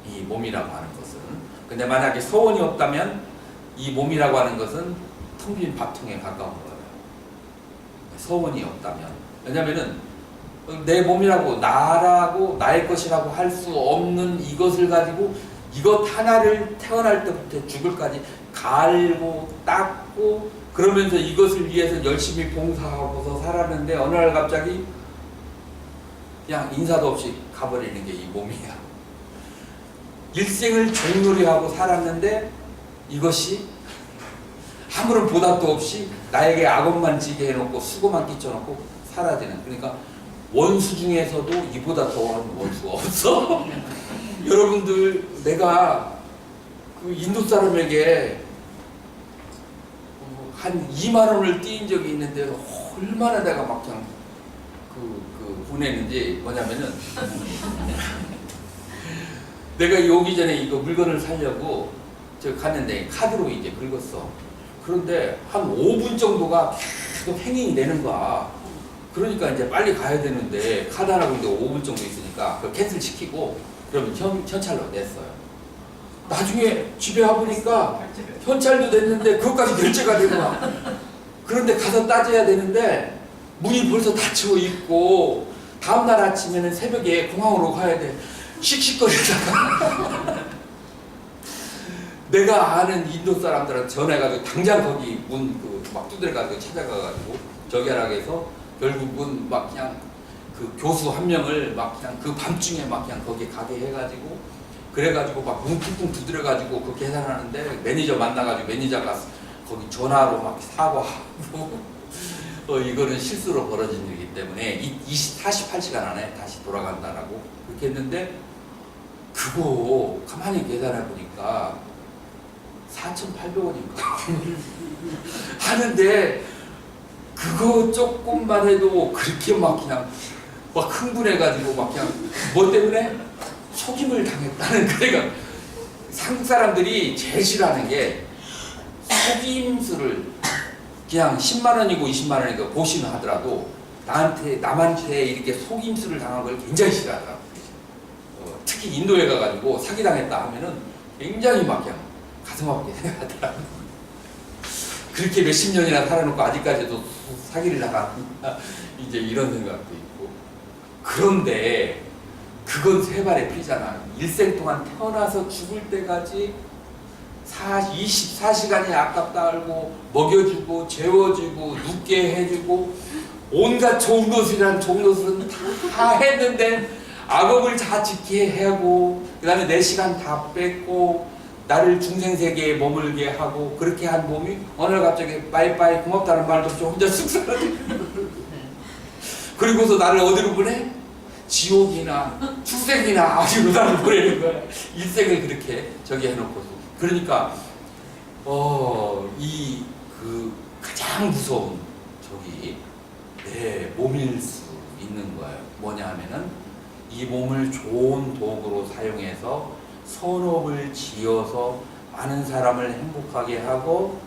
이 몸이라고 하는 것은. 근데 만약에 서원이 없다면 이 몸이라고 하는 것은 텅 빈 밥통에 가까운 거예요. 서원이 없다면. 왜냐면은 내 몸이라고, 나라고, 나의 것이라고 할 수 없는 이것을 가지고 이것 하나를 태어날 때부터 죽을까지 갈고 닦고 그러면서 이것을 위해서 열심히 봉사하고서 살았는데, 어느 날 갑자기 그냥 인사도 없이 가버리는 게 이 몸이야. 일생을 종놀이하고 살았는데 이것이 아무런 보답도 없이 나에게 악업만 지게 해놓고 수고만 끼쳐놓고 사라지는, 그러니까 원수 중에서도 이보다 더한 원수가 없어. 여러분들, 내가 그 인도 사람에게 한 2만 원을 띄인 적이 있는데 얼마나 내가 막 그냥 보내는지, 뭐냐면은 내가 오기 전에 이거 물건을 사려고 저 갔는데 카드로 이제 긁었어. 그런데 한 5분 정도가 계속 행인이 되는 거야. 그러니까 이제 빨리 가야 되는데 카드 하나 긁는데 5분 정도 있으니까 그걸 캔슬 시키고 그러면 현찰로 냈어요. 나중에 집에 와보니까 현찰도 냈는데 그것까지 결제가 된 거야. 그런데 가서 따져야 되는데 문이 벌써 닫혀 있고 다음날 아침에는 새벽에 공항으로 가야 돼. 씩씩거리다가 내가 아는 인도 사람들한테 전화해가지고 당장 거기 문 막 두드려가지고 찾아가가지고 저기 하라고 해서 결국은 막 그냥 그 교수 한 명을 막 그냥 그 밤중에 막 그냥 거기 가게 해가지고, 그래가지고 막 문 쿵쿵 두드려가지고 그 계산하는데 매니저 만나가지고 매니저가 거기 전화로 막 사과하고 이거는 실수로 벌어진 일이기 때문에 48시간 안에 다시 돌아간다라고 그렇게 했는데, 그거 가만히 계산해 보니까 4,800원인가 하는데, 그거 조금만 해도 그렇게 막 그냥 막 흥분해가지고 막 그냥 뭐 때문에 속임을 당했다는. 그러니까 한국 사람들이 제일 싫어하는 게 속임수를 그냥 10만 원이고 20만 원이고 보시면 하더라도 남한테 이렇게 속임수를 당한 걸 굉장히 싫어하더라고요. 특히 인도에 가가지고 사기당했다 하면은 굉장히 막 그냥 가슴 아프게 생각하더라고요. 그렇게 몇십 년이나 살아놓고 아직까지도 사기를 당한다, 이제 이런 생각도 있고. 그런데 그건 세 발의 피잖아. 일생 동안 태어나서 죽을 때까지 24시간이 아깝다 알고 먹여주고 재워주고 눕게 해주고 온갖 좋은 것이란 좋은 것은 다 했는데 악업을 다 짓게 하고 그 다음에 내 시간 다 뺏고 나를 중생세계에 머물게 하고 그렇게 한 몸이 어느 날 갑자기 빠이빠이 고맙다는 말도 없이 혼자 쑥 사라져. 그리고서 나를 어디로 보내? 지옥이나 축생이나 어디로 나를 보내는 거야. 일생을 그렇게 저기 해놓고서. 그러니까 이 그 가장 무서운 저기 내 몸일 수 있는 거예요. 뭐냐 하면은 이 몸을 좋은 도구로 사용해서 선업을 지어서 많은 사람을 행복하게 하고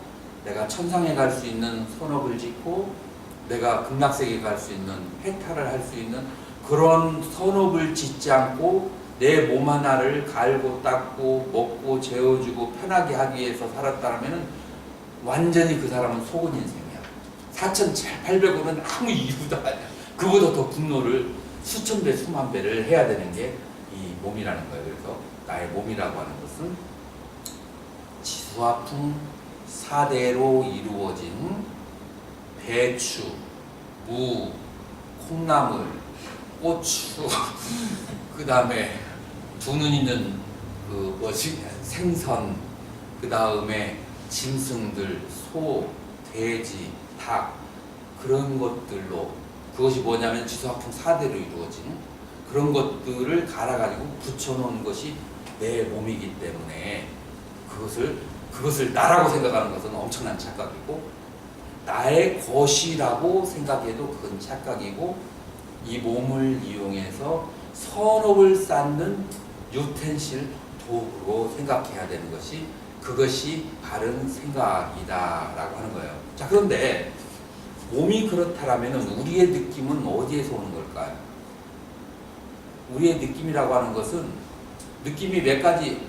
내가 천상에 갈 수 있는 선업을 짓고 내가 극락세계에 갈 수 있는 해탈을 할 수 있는 그런 선업을 짓지 않고 내 몸 하나를 갈고 닦고 먹고 재워주고 편하게 하기 위해서 살았다면 완전히 그 사람은 속은 인생이야. 4,800원은 아무 이유도 아니야. 그보다 더 분노를 수천 배 수만 배를 해야 되는 게 이 몸이라는 거예요. 그래서 나의 몸이라고 하는 것은 지수화풍 4대로 이루어진 배추, 무, 콩나물, 고추, 그 다음에 두 눈 있는 그 뭐지 생선, 그 다음에 짐승들, 소, 돼지, 닭 그런 것들로 그것이 뭐냐면 지수화풍 4대로 이루어진 그런 것들을 갈아가지고 붙여놓은 것이 내 몸이기 때문에 그것을 나라고 생각하는 것은 엄청난 착각이고 나의 것이라고 생각해도 그건 착각이고 이 몸을 이용해서 선업을 쌓는 유텐실 도구로 생각해야 되는 것이 그것이 바른 생각이다라고 하는 거예요. 자, 그런데 몸이 그렇다라면 우리의 느낌은 어디에서 오는 걸까요? 우리의 느낌이라고 하는 것은 느낌이 몇 가지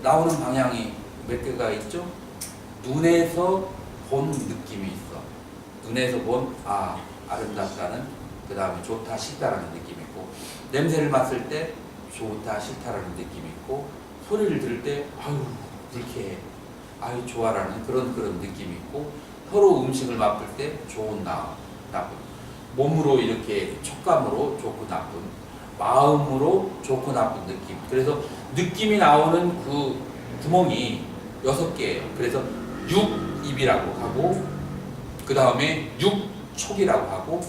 나오는 방향이 몇 개가 있죠? 눈에서 본 느낌이 있어. 눈에서 본 아름답다는 그 다음에 좋다 싫다라는 느낌이 있고 냄새를 맡을 때 좋다 싫다라는 느낌이 있고 소리를 들을 때 아유 불쾌해 아유 좋아라는 그런 느낌이 있고 서로 음식을 맛볼 때 좋은 나쁜 몸으로 이렇게 촉감으로 좋고 나쁜 마음으로 좋고 나쁜 느낌. 그래서 느낌이 나오는 그 구멍이 6개예요. 그래서 육입이라고 하고 그 다음에 육촉이라고 하고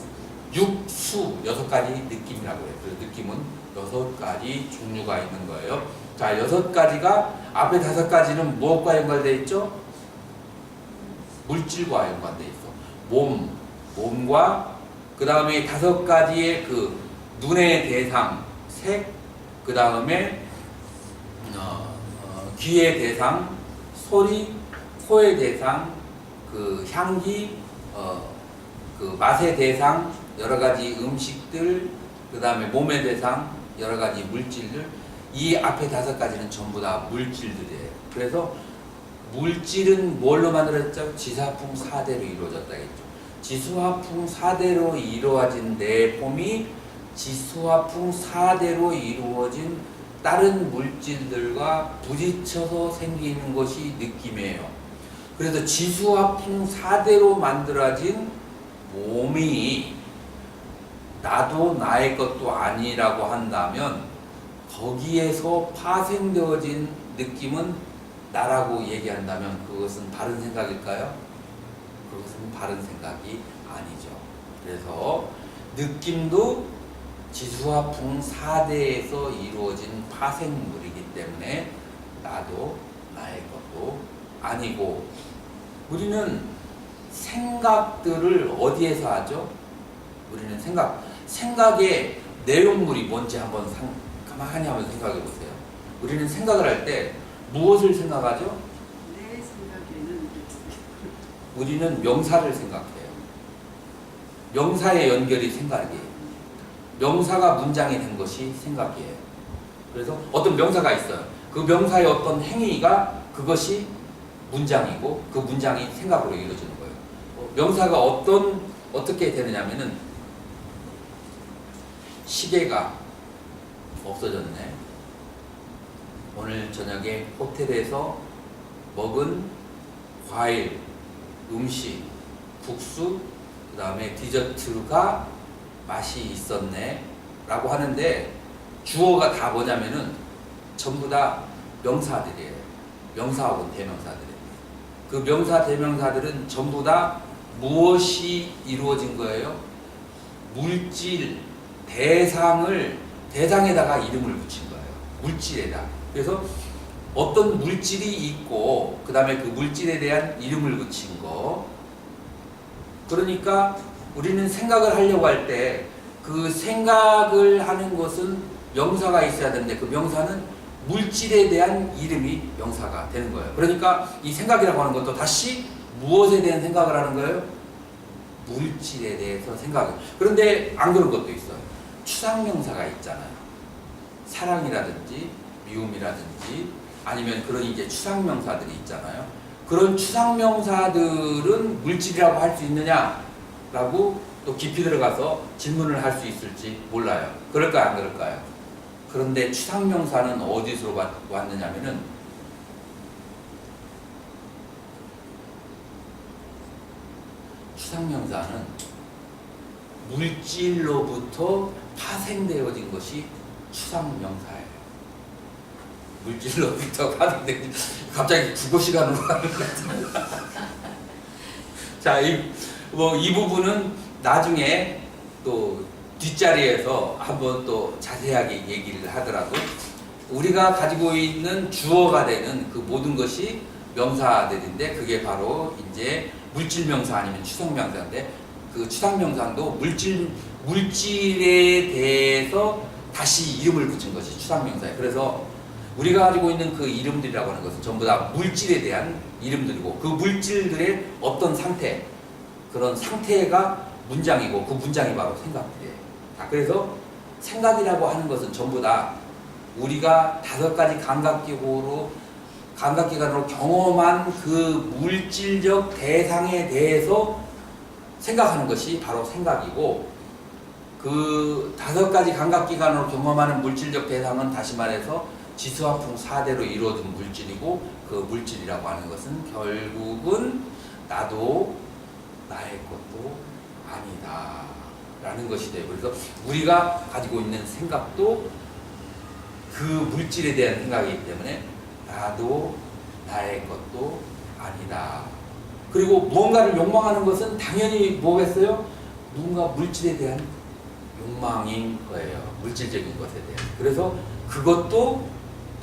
육수 6가지 느낌이라고 해요. 그래서 느낌은 6가지 종류가 있는 거예요. 자, 6가지가 앞에 5가지는 무엇과 연관되어 있죠? 물질과 연관되어 있어. 몸과 그 다음에 5가지의 그 눈의 대상 색, 그 다음에 귀의 대상 소리, 코의 대상 그 향기, 그 맛의 대상 여러 가지 음식들, 그 다음에 몸의 대상 여러 가지 물질들. 이 앞에 5가지는 전부 다 물질들이에요. 그래서 물질은 뭘로 만들어졌죠? 지수화풍 4대로 이루어졌다 했죠. 지수화풍 4대로 이루어진 내 몸이 지수화풍 4대로 이루어진 다른 물질들과 부딪혀서 생기는 것이 느낌이에요. 그래서 지수화풍 4대로 만들어진 몸이 나도 나의 것도 아니라고 한다면 거기에서 파생되어진 느낌은 나라고 얘기한다면 그것은 바른 생각일까요? 그것은 바른 생각이 아니죠. 그래서 느낌도 지수화풍 4대에서 이루어진 파생물이기 때문에 나도 나의 것도 아니고 우리는 생각들을 어디에서 하죠? 우리는 생각의 내용물이 뭔지 한번 가만히 한번 생각해 보세요. 우리는 생각을 할 때 무엇을 생각하죠? 내 생각에는 우리는 명사를 생각해요. 명사의 연결이 생각이에요. 명사가 문장이 된 것이 생각이에요. 그래서 어떤 명사가 있어요. 그 명사의 어떤 행위가 그것이 문장이고 그 문장이 생각으로 이루어지는 거예요. 명사가 어떻게 되느냐면은 시계가 없어졌네. 오늘 저녁에 호텔에서 먹은 과일, 음식, 국수, 그 다음에 디저트가 맛이 있었네 라고 하는데 주어가 다 뭐냐면은 전부 다 명사들이에요. 명사 혹은 대명사들이에요. 그 명사 대명사들은 전부 다 무엇이 이루어진 거예요? 물질, 대상에다가 이름을 붙인 거예요. 물질에다. 그래서 어떤 물질이 있고 그 다음에 그 물질에 대한 이름을 붙인 거. 그러니까 우리는 생각을 하려고 할 때 그 생각을 하는 것은 명사가 있어야 되는데 그 명사는 물질에 대한 이름이 명사가 되는 거예요. 그러니까 이 생각이라고 하는 것도 다시 무엇에 대한 생각을 하는 거예요? 물질에 대해서 생각을. 그런데 안 그런 것도 있어요. 추상명사가 있잖아요. 사랑이라든지 미움이라든지 아니면 그런 이제 추상명사들이 있잖아요. 그런 추상명사들은 물질이라고 할 수 있느냐라고 또 깊이 들어가서 질문을 할 수 있을지 몰라요. 그럴까요? 안 그럴까요? 그런데 추상명사는 어디서 왔느냐면은 추상명사는 물질로부터 파생되어진 것이 추상명사예요. 물질로부터 파생된 갑자기 국어 시간으로 가는 것 같습니다. 자, 이 부분은 나중에 또 뒷자리에서 한번 또 자세하게 얘기를 하더라도 우리가 가지고 있는 주어가 되는 그 모든 것이 명사들인데 그게 바로 이제 물질명사 아니면 추상명사인데 그 추상명사도 물질에 대해서 다시 이름을 붙인 것이 추상명사예요. 그래서 우리가 가지고 있는 그 이름들이라고 하는 것은 전부 다 물질에 대한 이름들이고 그 물질들의 어떤 상태, 그런 상태가 문장이고 그 문장이 바로 생각들이에요. 그래서 생각이라고 하는 것은 전부 다 우리가 5가지 감각기관으로 경험한 그 물질적 대상에 대해서 생각하는 것이 바로 생각이고 그 5가지 감각기관으로 경험하는 물질적 대상은 다시 말해서 지수화풍 4대로 이루어진 물질이고 그 물질이라고 하는 것은 결국은 나도 나의 것도 아니다 라는 것이 돼요. 그래서 우리가 가지고 있는 생각도 그 물질에 대한 생각이기 때문에 나도 나의 것도 아니다. 그리고 무언가를 욕망하는 것은 당연히 뭐겠어요? 누군가 물질에 대한 욕망인 거예요. 물질적인 것에 대한. 그래서 그것도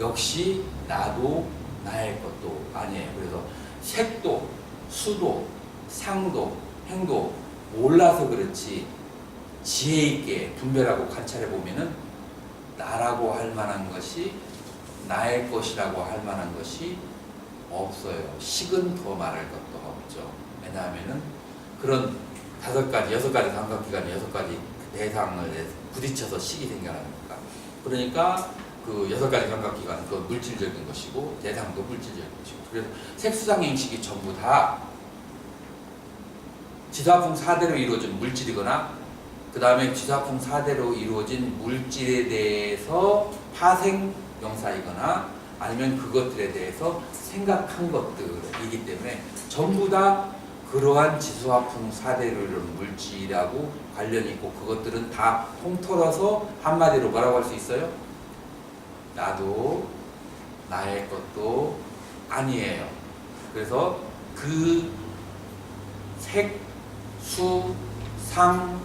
역시 나도 나의 것도 아니에요. 그래서 색도, 수도, 상도, 행도 몰라서 그렇지 지혜 있게 분별하고 관찰해 보면은 나라고 할 만한 것이 나의 것이라고 할 만한 것이 없어요. 식은 더 말할 것도 없죠. 왜냐하면은 그런 5가지, 6가지 감각기관이 6가지 대상을 부딪혀서 식이 생겨나니까. 그러니까 그 6가지 감각기관은 그 물질적인 것이고 대상도 물질적인 것이고. 그래서 색수상행식이 전부 다 지수화풍 4대로 이루어진 물질이거나 그 다음에 지수화풍 4대로 이루어진 물질에 대해서 파생 명사이거나 아니면 그것들에 대해서 생각한 것들이기 때문에 전부 다 그러한 지수화풍 4대로 이루어진 물질하고 관련이 있고 그것들은 다 통틀어서 한마디로 뭐라고 할 수 있어요? 나도 나의 것도 아니에요. 그래서 그 색, 수, 상,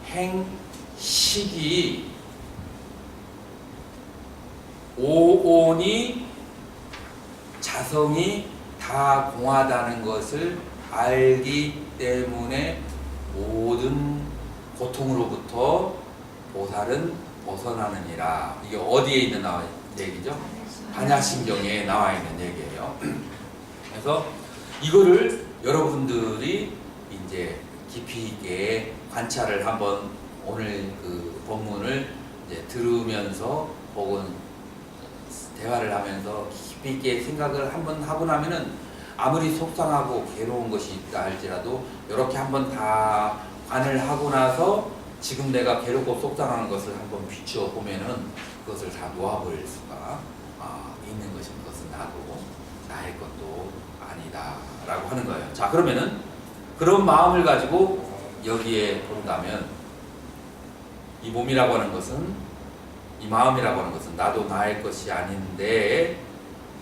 행, 식이 오온이 자성이 다 공하다는 것을 알기 때문에 모든 고통으로부터 보살은 벗어나느니라. 이게 어디에 있는 얘기죠? 반야심경에 나와 있는 얘기예요. 그래서 이거를 여러분들이 이제 깊이 있게 관찰을 한번 오늘 그 본문을 이제 들으면서 혹은 대화를 하면서 깊이 있게 생각을 한번 하고 나면은 아무리 속상하고 괴로운 것이 있다 할지라도 이렇게 한번 다 관을 하고 나서 지금 내가 괴롭고 속상한 것을 한번 비추어 보면은 그것을 다 놓아버릴 수가 있는 것인 것은 나도 나의 것도 아니다라고 하는 거예요. 자, 그러면은 그런 마음을 가지고 여기에 본다면 이 몸이라고 하는 것은, 이 마음이라고 하는 것은 나도 나의 것이 아닌데,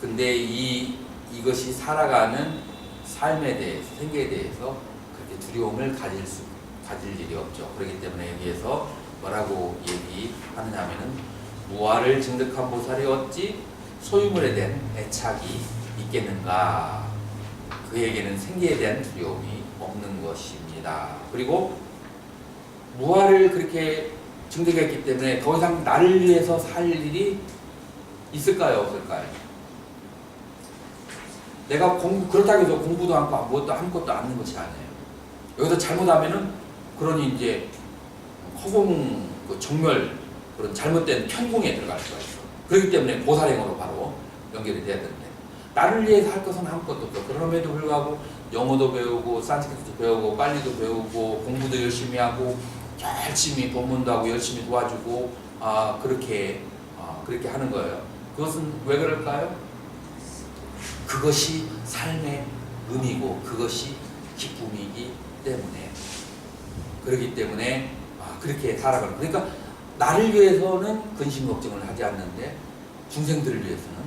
근데 이것이 살아가는 삶에 대해서, 생계에 대해서 그렇게 두려움을 가질 일이 없죠. 그렇기 때문에 여기에서 뭐라고 얘기하느냐면은 무아를 증득한 보살이 어찌 소유물에 대한 애착이 있겠는가. 그에게는 생계에 대한 두려움이 없는 것입니다. 그리고 무아를 그렇게 증득했기 때문에 더 이상 나를 위해서 살 일이 있을까요? 없을까요? 내가 그렇다고 해서 공부도 않고 아무것도 아무것도 않는 것이 아니에요. 여기서 잘못하면은 그러니 이제 허공, 정멸, 그런 잘못된 편궁에 들어갈 수가 있어. 그렇기 때문에 보살행으로 바로 연결이 돼야 되는데, 나를 위해서 할 것은 아무것도 없어. 그럼에도 불구하고 영어도 배우고 산스크리트도 배우고 빨리도 배우고 공부도 열심히 하고 열심히 법문도 하고 열심히 도와주고 그렇게 하는 거예요. 그것은 왜 그럴까요? 그것이 삶의 의미고 그것이 기쁨이기 때문에, 그렇기 때문에 그렇게 살아가는. 그러니까 나를 위해서는 근심 걱정을 하지 않는데 중생들을 위해서는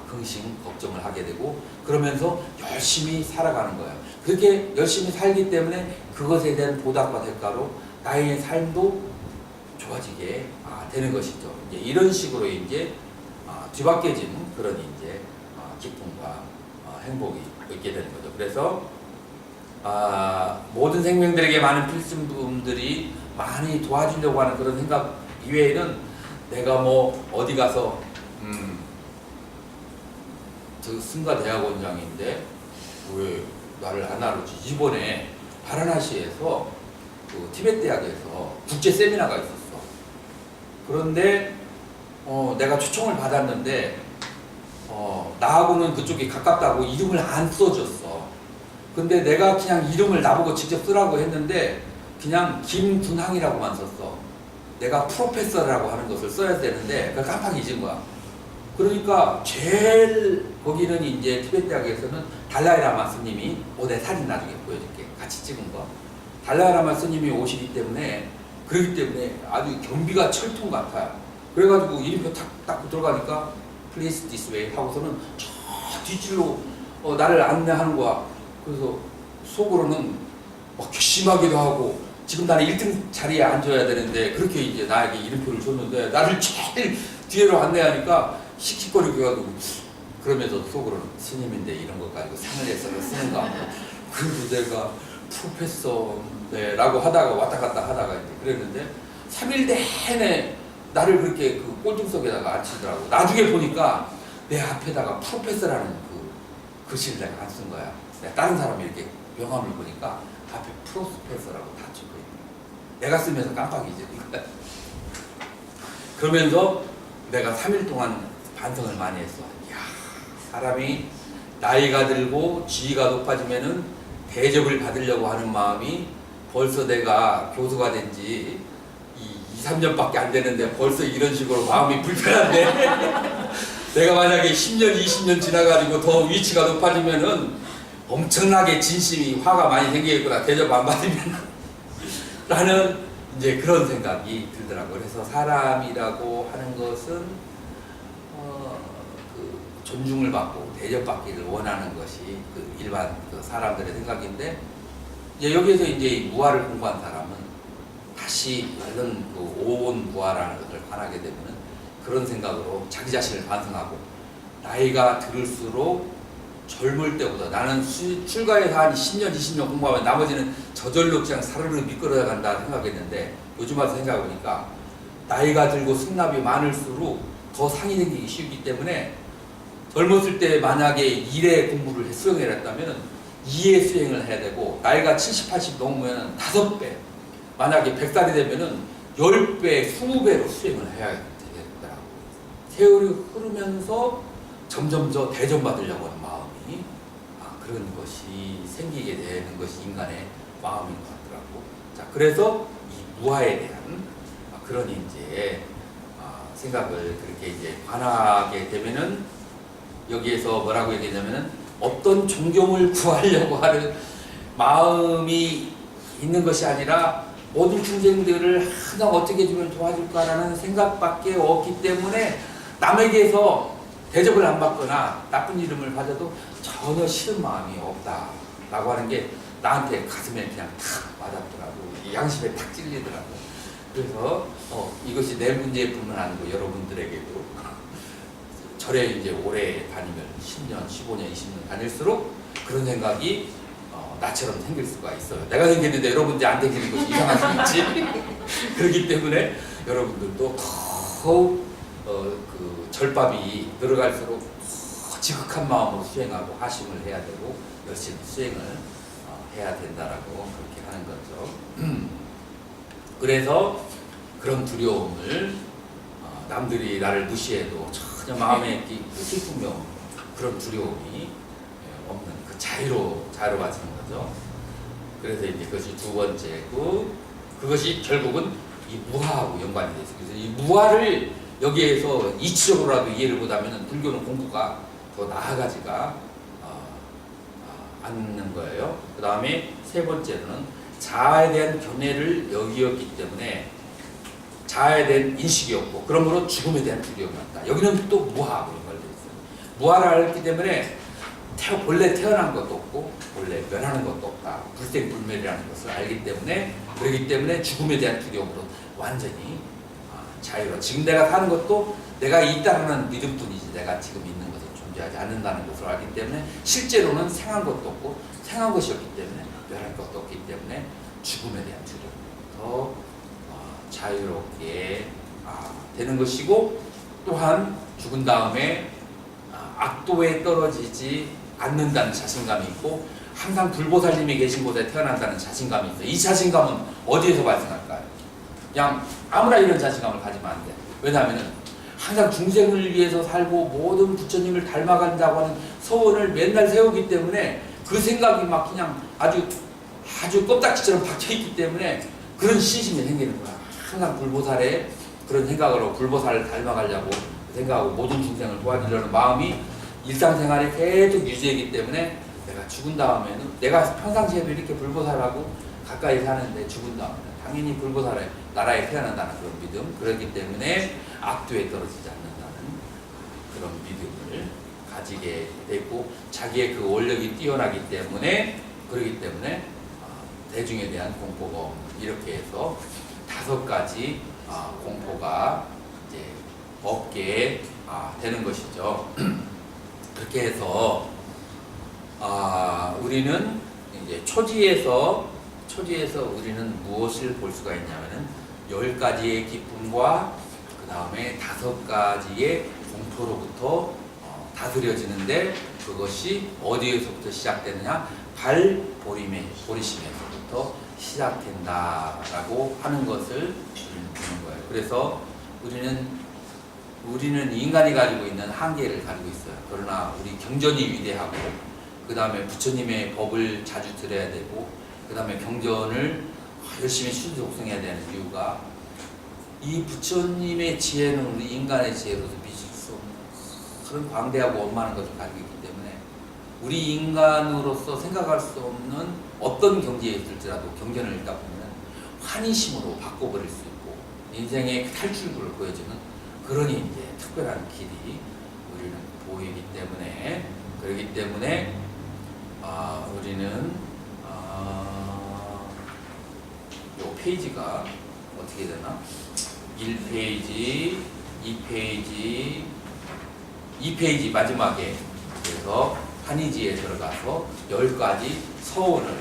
근심 걱정을 하게 되고, 그러면서 열심히 살아가는 거예요. 그렇게 열심히 살기 때문에 그것에 대한 보답과 대가로 나의 삶도 좋아지게 되는 것이죠. 이제 이런 식으로 이제 뒤바뀌어진 그런 이제 기쁨과 행복이 있게 되는 거죠. 그래서 모든 생명들에게 많은 필수품들이 많이 도와주려고 하는 그런 생각 이외에는, 내가 뭐 어디 가서 저 승가 대학원장인데 왜 나를 안 알아주지? 이번에 바라나시에서 그 티베트 대학에서 국제 세미나가 있었어. 그런데 내가 초청을 받았는데 나하고는 그쪽이 가깝다고 이름을 안 써줬어. 근데 내가 그냥 이름을 나보고 직접 쓰라고 했는데 그냥 김군항이라고만 썼어. 내가 프로페서라고 하는 것을 써야 되는데 그걸 깜빡 잊은 거야. 그러니까 제일 거기는 이제 티베트 대학에서는 달라이라마 스님이 내 사진 나중에 보여줄게. 같이 찍은 거. 달라이라마 스님이 오시기 때문에, 그렇기 때문에 아주 경비가 철통 같아요. 그래가지고 이름표 딱 들어가니까 Please this way 하고서는 저 뒷줄로 나를 안내하는 거야. 그래서 속으로는 막 괘씸하기도 하고, 지금 나는 1등 자리에 앉아야 되는데 그렇게 이제 나에게 이름표를 줬는데 나를 제일 뒤로 안내하니까 씩씩거리고 해가지고, 그러면서 속으로는 스님인데 이런 것 가지고 상을 해서 쓰는가. 그래도 내가 프로페서네 라고 하다가 왔다 갔다 하다가 이제 그랬는데 3일 내내 나를 그렇게 그 꼴등석에다가 앉히더라고. 나중에 보니까 내 앞에다가 프로페서라는 그 글씨를 내가 안 쓴 거야. 내가 다른 사람이 이렇게 명함을 보니까 앞에 프로페서라고 다 적혀 있는. 내가 쓰면서 깜빡 잊은 거야. 그러면서 내가 3일 동안 반성을 많이 했어. 이야, 사람이 나이가 들고 지위가 높아지면은 대접을 받으려고 하는 마음이, 벌써 내가 교수가 된 지 2, 3년밖에 안 되는데 벌써 이런 식으로 마음이 불편한데 내가 만약에 10년, 20년 지나가지고 더 위치가 높아지면은 엄청나게 진심이, 화가 많이 생기겠구나. 대접 안 받으면 라는 이제 그런 생각이 들더라고요. 그래서 사람이라고 하는 것은 그 존중을 받고 대접받기를 원하는 것이 그 일반 그 사람들의 생각인데, 이제 여기에서 이제 무아를 공부한 사람은 다시 이런 그 오온 무아라는 것을 관하게 되면은 그런 생각으로 자기 자신을 반성하고, 나이가 들을수록 젊을 때보다, 나는 출가해서 한 10년, 20년 공부하면 나머지는 저절로 그냥 사르르 미끄러져 간다 생각했는데, 요즘 와서 생각해보니까 나이가 들고 승납이 많을수록 더 상이 생기기 쉽기 때문에, 젊었을 때 만약에 1회 공부를 수행을 했다면 2회 수행을 해야 되고, 나이가 70, 80 넘으면 5배, 만약에 100살이 되면은 10배, 20배로 수행을 해야 되겠더라고. 세월이 흐르면서 점점 더 대접받으려고 하는 마음이, 그런 것이 생기게 되는 것이 인간의 마음인 것 같더라고. 자, 그래서 이 무아에 대한 그런 이제 생각을 그렇게 이제 관하게 되면은 여기에서 뭐라고 얘기하냐면은 어떤 존경을 구하려고 하는 마음이 있는 것이 아니라 모든 중생들을 하나 어떻게 해주면 도와줄까라는 생각밖에 없기 때문에 남에게서 대접을 안 받거나 나쁜 이름을 받아도 전혀 싫은 마음이 없다라고 하는 게 나한테 가슴에 그냥 탁 와닿더라고. 양심에 탁 찔리더라고. 그래서 이것이 내 문제뿐만 아니고 여러분들에게도 절에 이제 오래 다니면 10년, 15년, 20년 다닐수록 그런 생각이 나처럼 생길 수가 있어요. 내가 생겼는데 여러분들이 안 생기는 것이 이상할 수 있지. 그렇기 때문에 여러분들도 더욱 그 절밥이 늘어갈수록 더 지극한 마음으로 수행하고 하심을 해야 되고 열심히 수행을 해야 된다라고 그렇게 하는 거죠. 그래서 그런 두려움을 남들이 나를 무시해도 전혀 마음에 그 슬픔이 그런 두려움이 없는 그 자유로워지는 거죠. 그래서 이제 그것이 두 번째고 그것이 결국은 이 무아하고 연관이 되어 있어요. 그래서 이 무아를 여기에서 이치적으로라도 이해를 못하면 불교는 공부가 더 나아가지가 않는 거예요. 그 다음에 세 번째는 자아에 대한 견해를 여기었기 때문에 자아에 대한 인식이 없고 그러므로 죽음에 대한 두려움이 없다. 여기는 또 무아하고 연관되어 있어요. 무아를 알기 때문에 본래 태어난 것도 없고 본래 변하는 것도 없다. 불생불멸이라는 것을 알기 때문에 그렇기 때문에 죽음에 대한 두려움으로 완전히 자유로워. 지금 내가 사는 것도 내가 있다는 믿음뿐이지 내가 지금 있는 것은 존재하지 않는다는 것을 알기 때문에 실제로는 생한 것도 없고 생한 것이 없기 때문에 변할 것도 없기 때문에 죽음에 대한 두려움이 더 자유롭게 되는 것이고 또한 죽은 다음에 악도에 떨어지지 않는다는 자신감이 있고 항상 불보살님이 계신 곳에 태어난다는 자신감이 있어요. 이 자신감은 어디에서 발생할까요? 그냥 아무나 이런 자신감을 가지면 안 돼. 왜냐하면 항상 중생을 위해서 살고 모든 부처님을 닮아간다고 하는 소원을 맨날 세우기 때문에 그 생각이 막 그냥 아주 껍딱지처럼 박혀있기 때문에 그런 신심이 생기는 거야. 항상 불보살의 그런 생각으로 불보살을 닮아가려고 생각하고 모든 중생을 도와주려는 마음이 일상생활에 계속 유지하기 때문에 내가 죽은 다음에는 내가 평상시에도 이렇게 불보살하고 가까이 사는데 죽은 다음에는 당연히 불보살의 나라에 태어난다는 그런 믿음, 그렇기 때문에 악도에 떨어지지 않는다는 그런 믿음을 가지게 되고 자기의 그 원력이 뛰어나기 때문에 그렇기 때문에 대중에 대한 공포가 없는 이렇게 해서 5가지 공포가 이제 없게 되는 것이죠. 그렇게 해서 우리는 이제 초지에서 우리는 무엇을 볼 수가 있냐면은 10가지의 기쁨과 그 다음에 5가지의 공포로부터 다스려지는데 그것이 어디에서부터 시작되느냐? 보리심에서부터 시작된다라고 하는 것을 보는 거예요. 그래서 우리는 인간이 가지고 있는 한계를 가지고 있어요. 그러나 우리 경전이 위대하고 그 다음에 부처님의 법을 자주 들어야 되고 그 다음에 경전을 열심히 순종해야 되는 이유가 이 부처님의 지혜는 우리 인간의 지혜로서 미칠 수 없는 그런 광대하고 원만한 것을 가지고 있기 때문에 우리 인간으로서 생각할 수 없는 어떤 경지에 있을지라도 경전을 읽다 보면 환희심으로 바꿔버릴 수 있고 인생의 탈출구를 보여주는 그러니 이제 특별한 길이 우리는 보이기 때문에 그렇기 때문에 우리는 요 페이지가 어떻게 되나? 1페이지, 2페이지 마지막에 그래서 한의지에 들어가서 10가지 서원을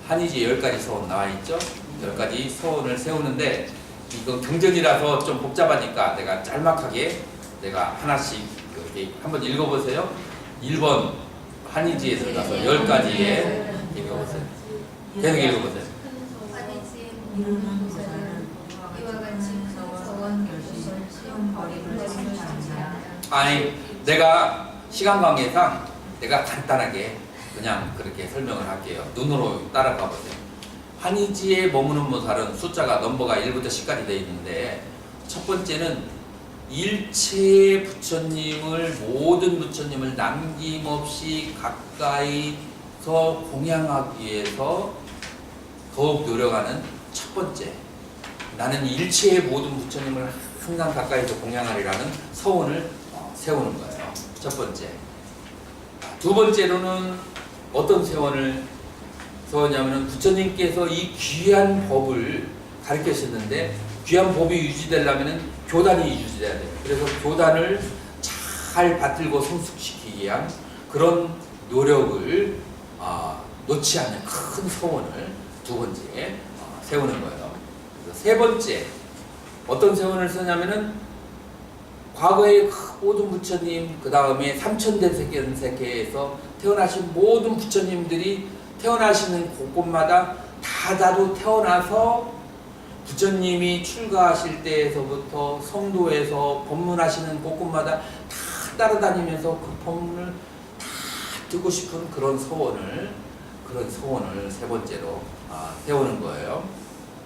한의지에 10가지 서원 나와 있죠? 10가지 서원을 세우는데 이거 경전이라서 좀 복잡하니까 내가 짤막하게 내가 하나씩 이렇게 한번 읽어보세요. 1번 한의지에 들어가서 10가지에 읽어보세요. 계속 읽어보세요. 이루는 보살은 이와 같이 서원 결심 시험 버림을 생각합니다. 아니 내가 시간 관계상 내가 간단하게 그냥 그렇게 설명을 할게요. 눈으로 따라가 보세요. 한의지에 머무는 보살은 숫자가 넘버가 1부터 10까지 되어 있는데 첫 번째는 일체의 부처님을 모든 부처님을 남김없이 가까이서 공양하기 위해서 더욱 노력하는 첫 번째, 나는 일체의 모든 부처님을 항상 가까이서 공양하리라는 서원을 세우는 거예요. 첫 번째. 두 번째로는 어떤 세원을 세웠냐면 부처님께서 이 귀한 법을 가르치셨는데 귀한 법이 유지되려면 교단이 유지돼야 돼요. 그래서 교단을 잘 받들고 성숙시키기 위한 그런 노력을 놓지 않는 큰 서원을 두 번째 세우는 거예요. 그래서 세 번째 어떤 세원을 쓰냐면은 과거의 모든 부처님, 그 다음에 삼천대세계에서 태어나신 모든 부처님들이 태어나시는 곳곳마다 다다도 태어나서 부처님이 출가하실 때에서부터 성도에서 법문하시는 곳곳마다 다 따라다니면서 그 법문을 다 듣고 싶은 그런 소원을 세 번째로 세우는 거예요.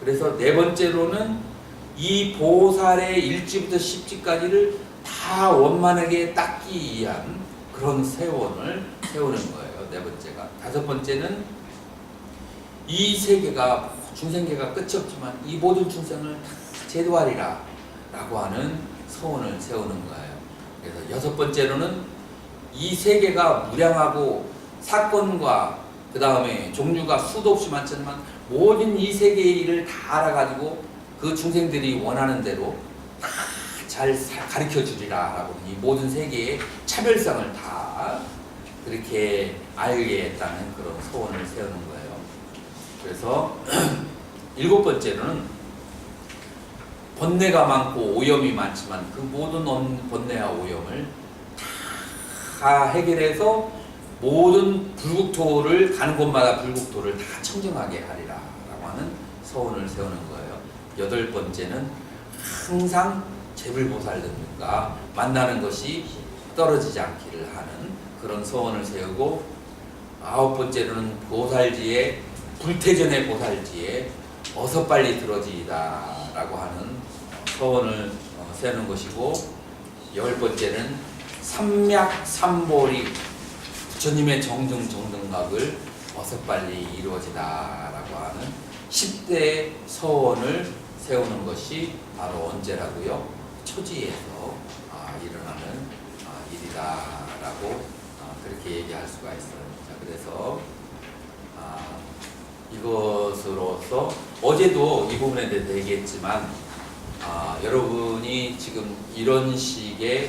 그래서 네 번째로는 이 보살의 1지부터 10지까지를 다 원만하게 닦기 위한 그런 세원을 세우는 거예요. 네 번째가. 다섯 번째는 이 세계가 중생계가 끝이 없지만 이 모든 중생을 다 제도하리라 라고 하는 소원을 세우는 거예요. 그래서 여섯 번째로는 이 세계가 무량하고 사건과 그 다음에 종류가 수도 없이 많지만 모든 이 세계의 일을 다 알아가지고 그 중생들이 원하는 대로 다 잘 가르쳐 주리라 라고 이 모든 세계의 차별성을 다 그렇게 알겠다는 그런 소원을 세우는 거예요. 그래서 일곱 번째로는 번뇌가 많고 오염이 많지만 그 모든 번뇌와 오염을 다 해결해서 모든 불국토를 가는 곳마다 불국토를 다 청정하게 하리라 라고 하는 서원을 세우는 거예요. 여덟 번째는 항상 제불보살들과 만나는 것이 떨어지지 않기를 하는 그런 서원을 세우고 아홉 번째로는 보살지에 불태전의 보살지에 어서 빨리 들어지이다 라고 하는 서원을 세우는 것이고 열 번째는 삼맥삼보리 부처님의 정등각을 어서 빨리 이루어지다 라고 하는 10대의 서원을 세우는 것이 바로 언제라고요? 초지에서 일어나는 일이다 라고 그렇게 얘기할 수가 있어요. 자, 그래서 이것으로서 어제도 이 부분에 대해서 얘기했지만 여러분이 지금 이런 식의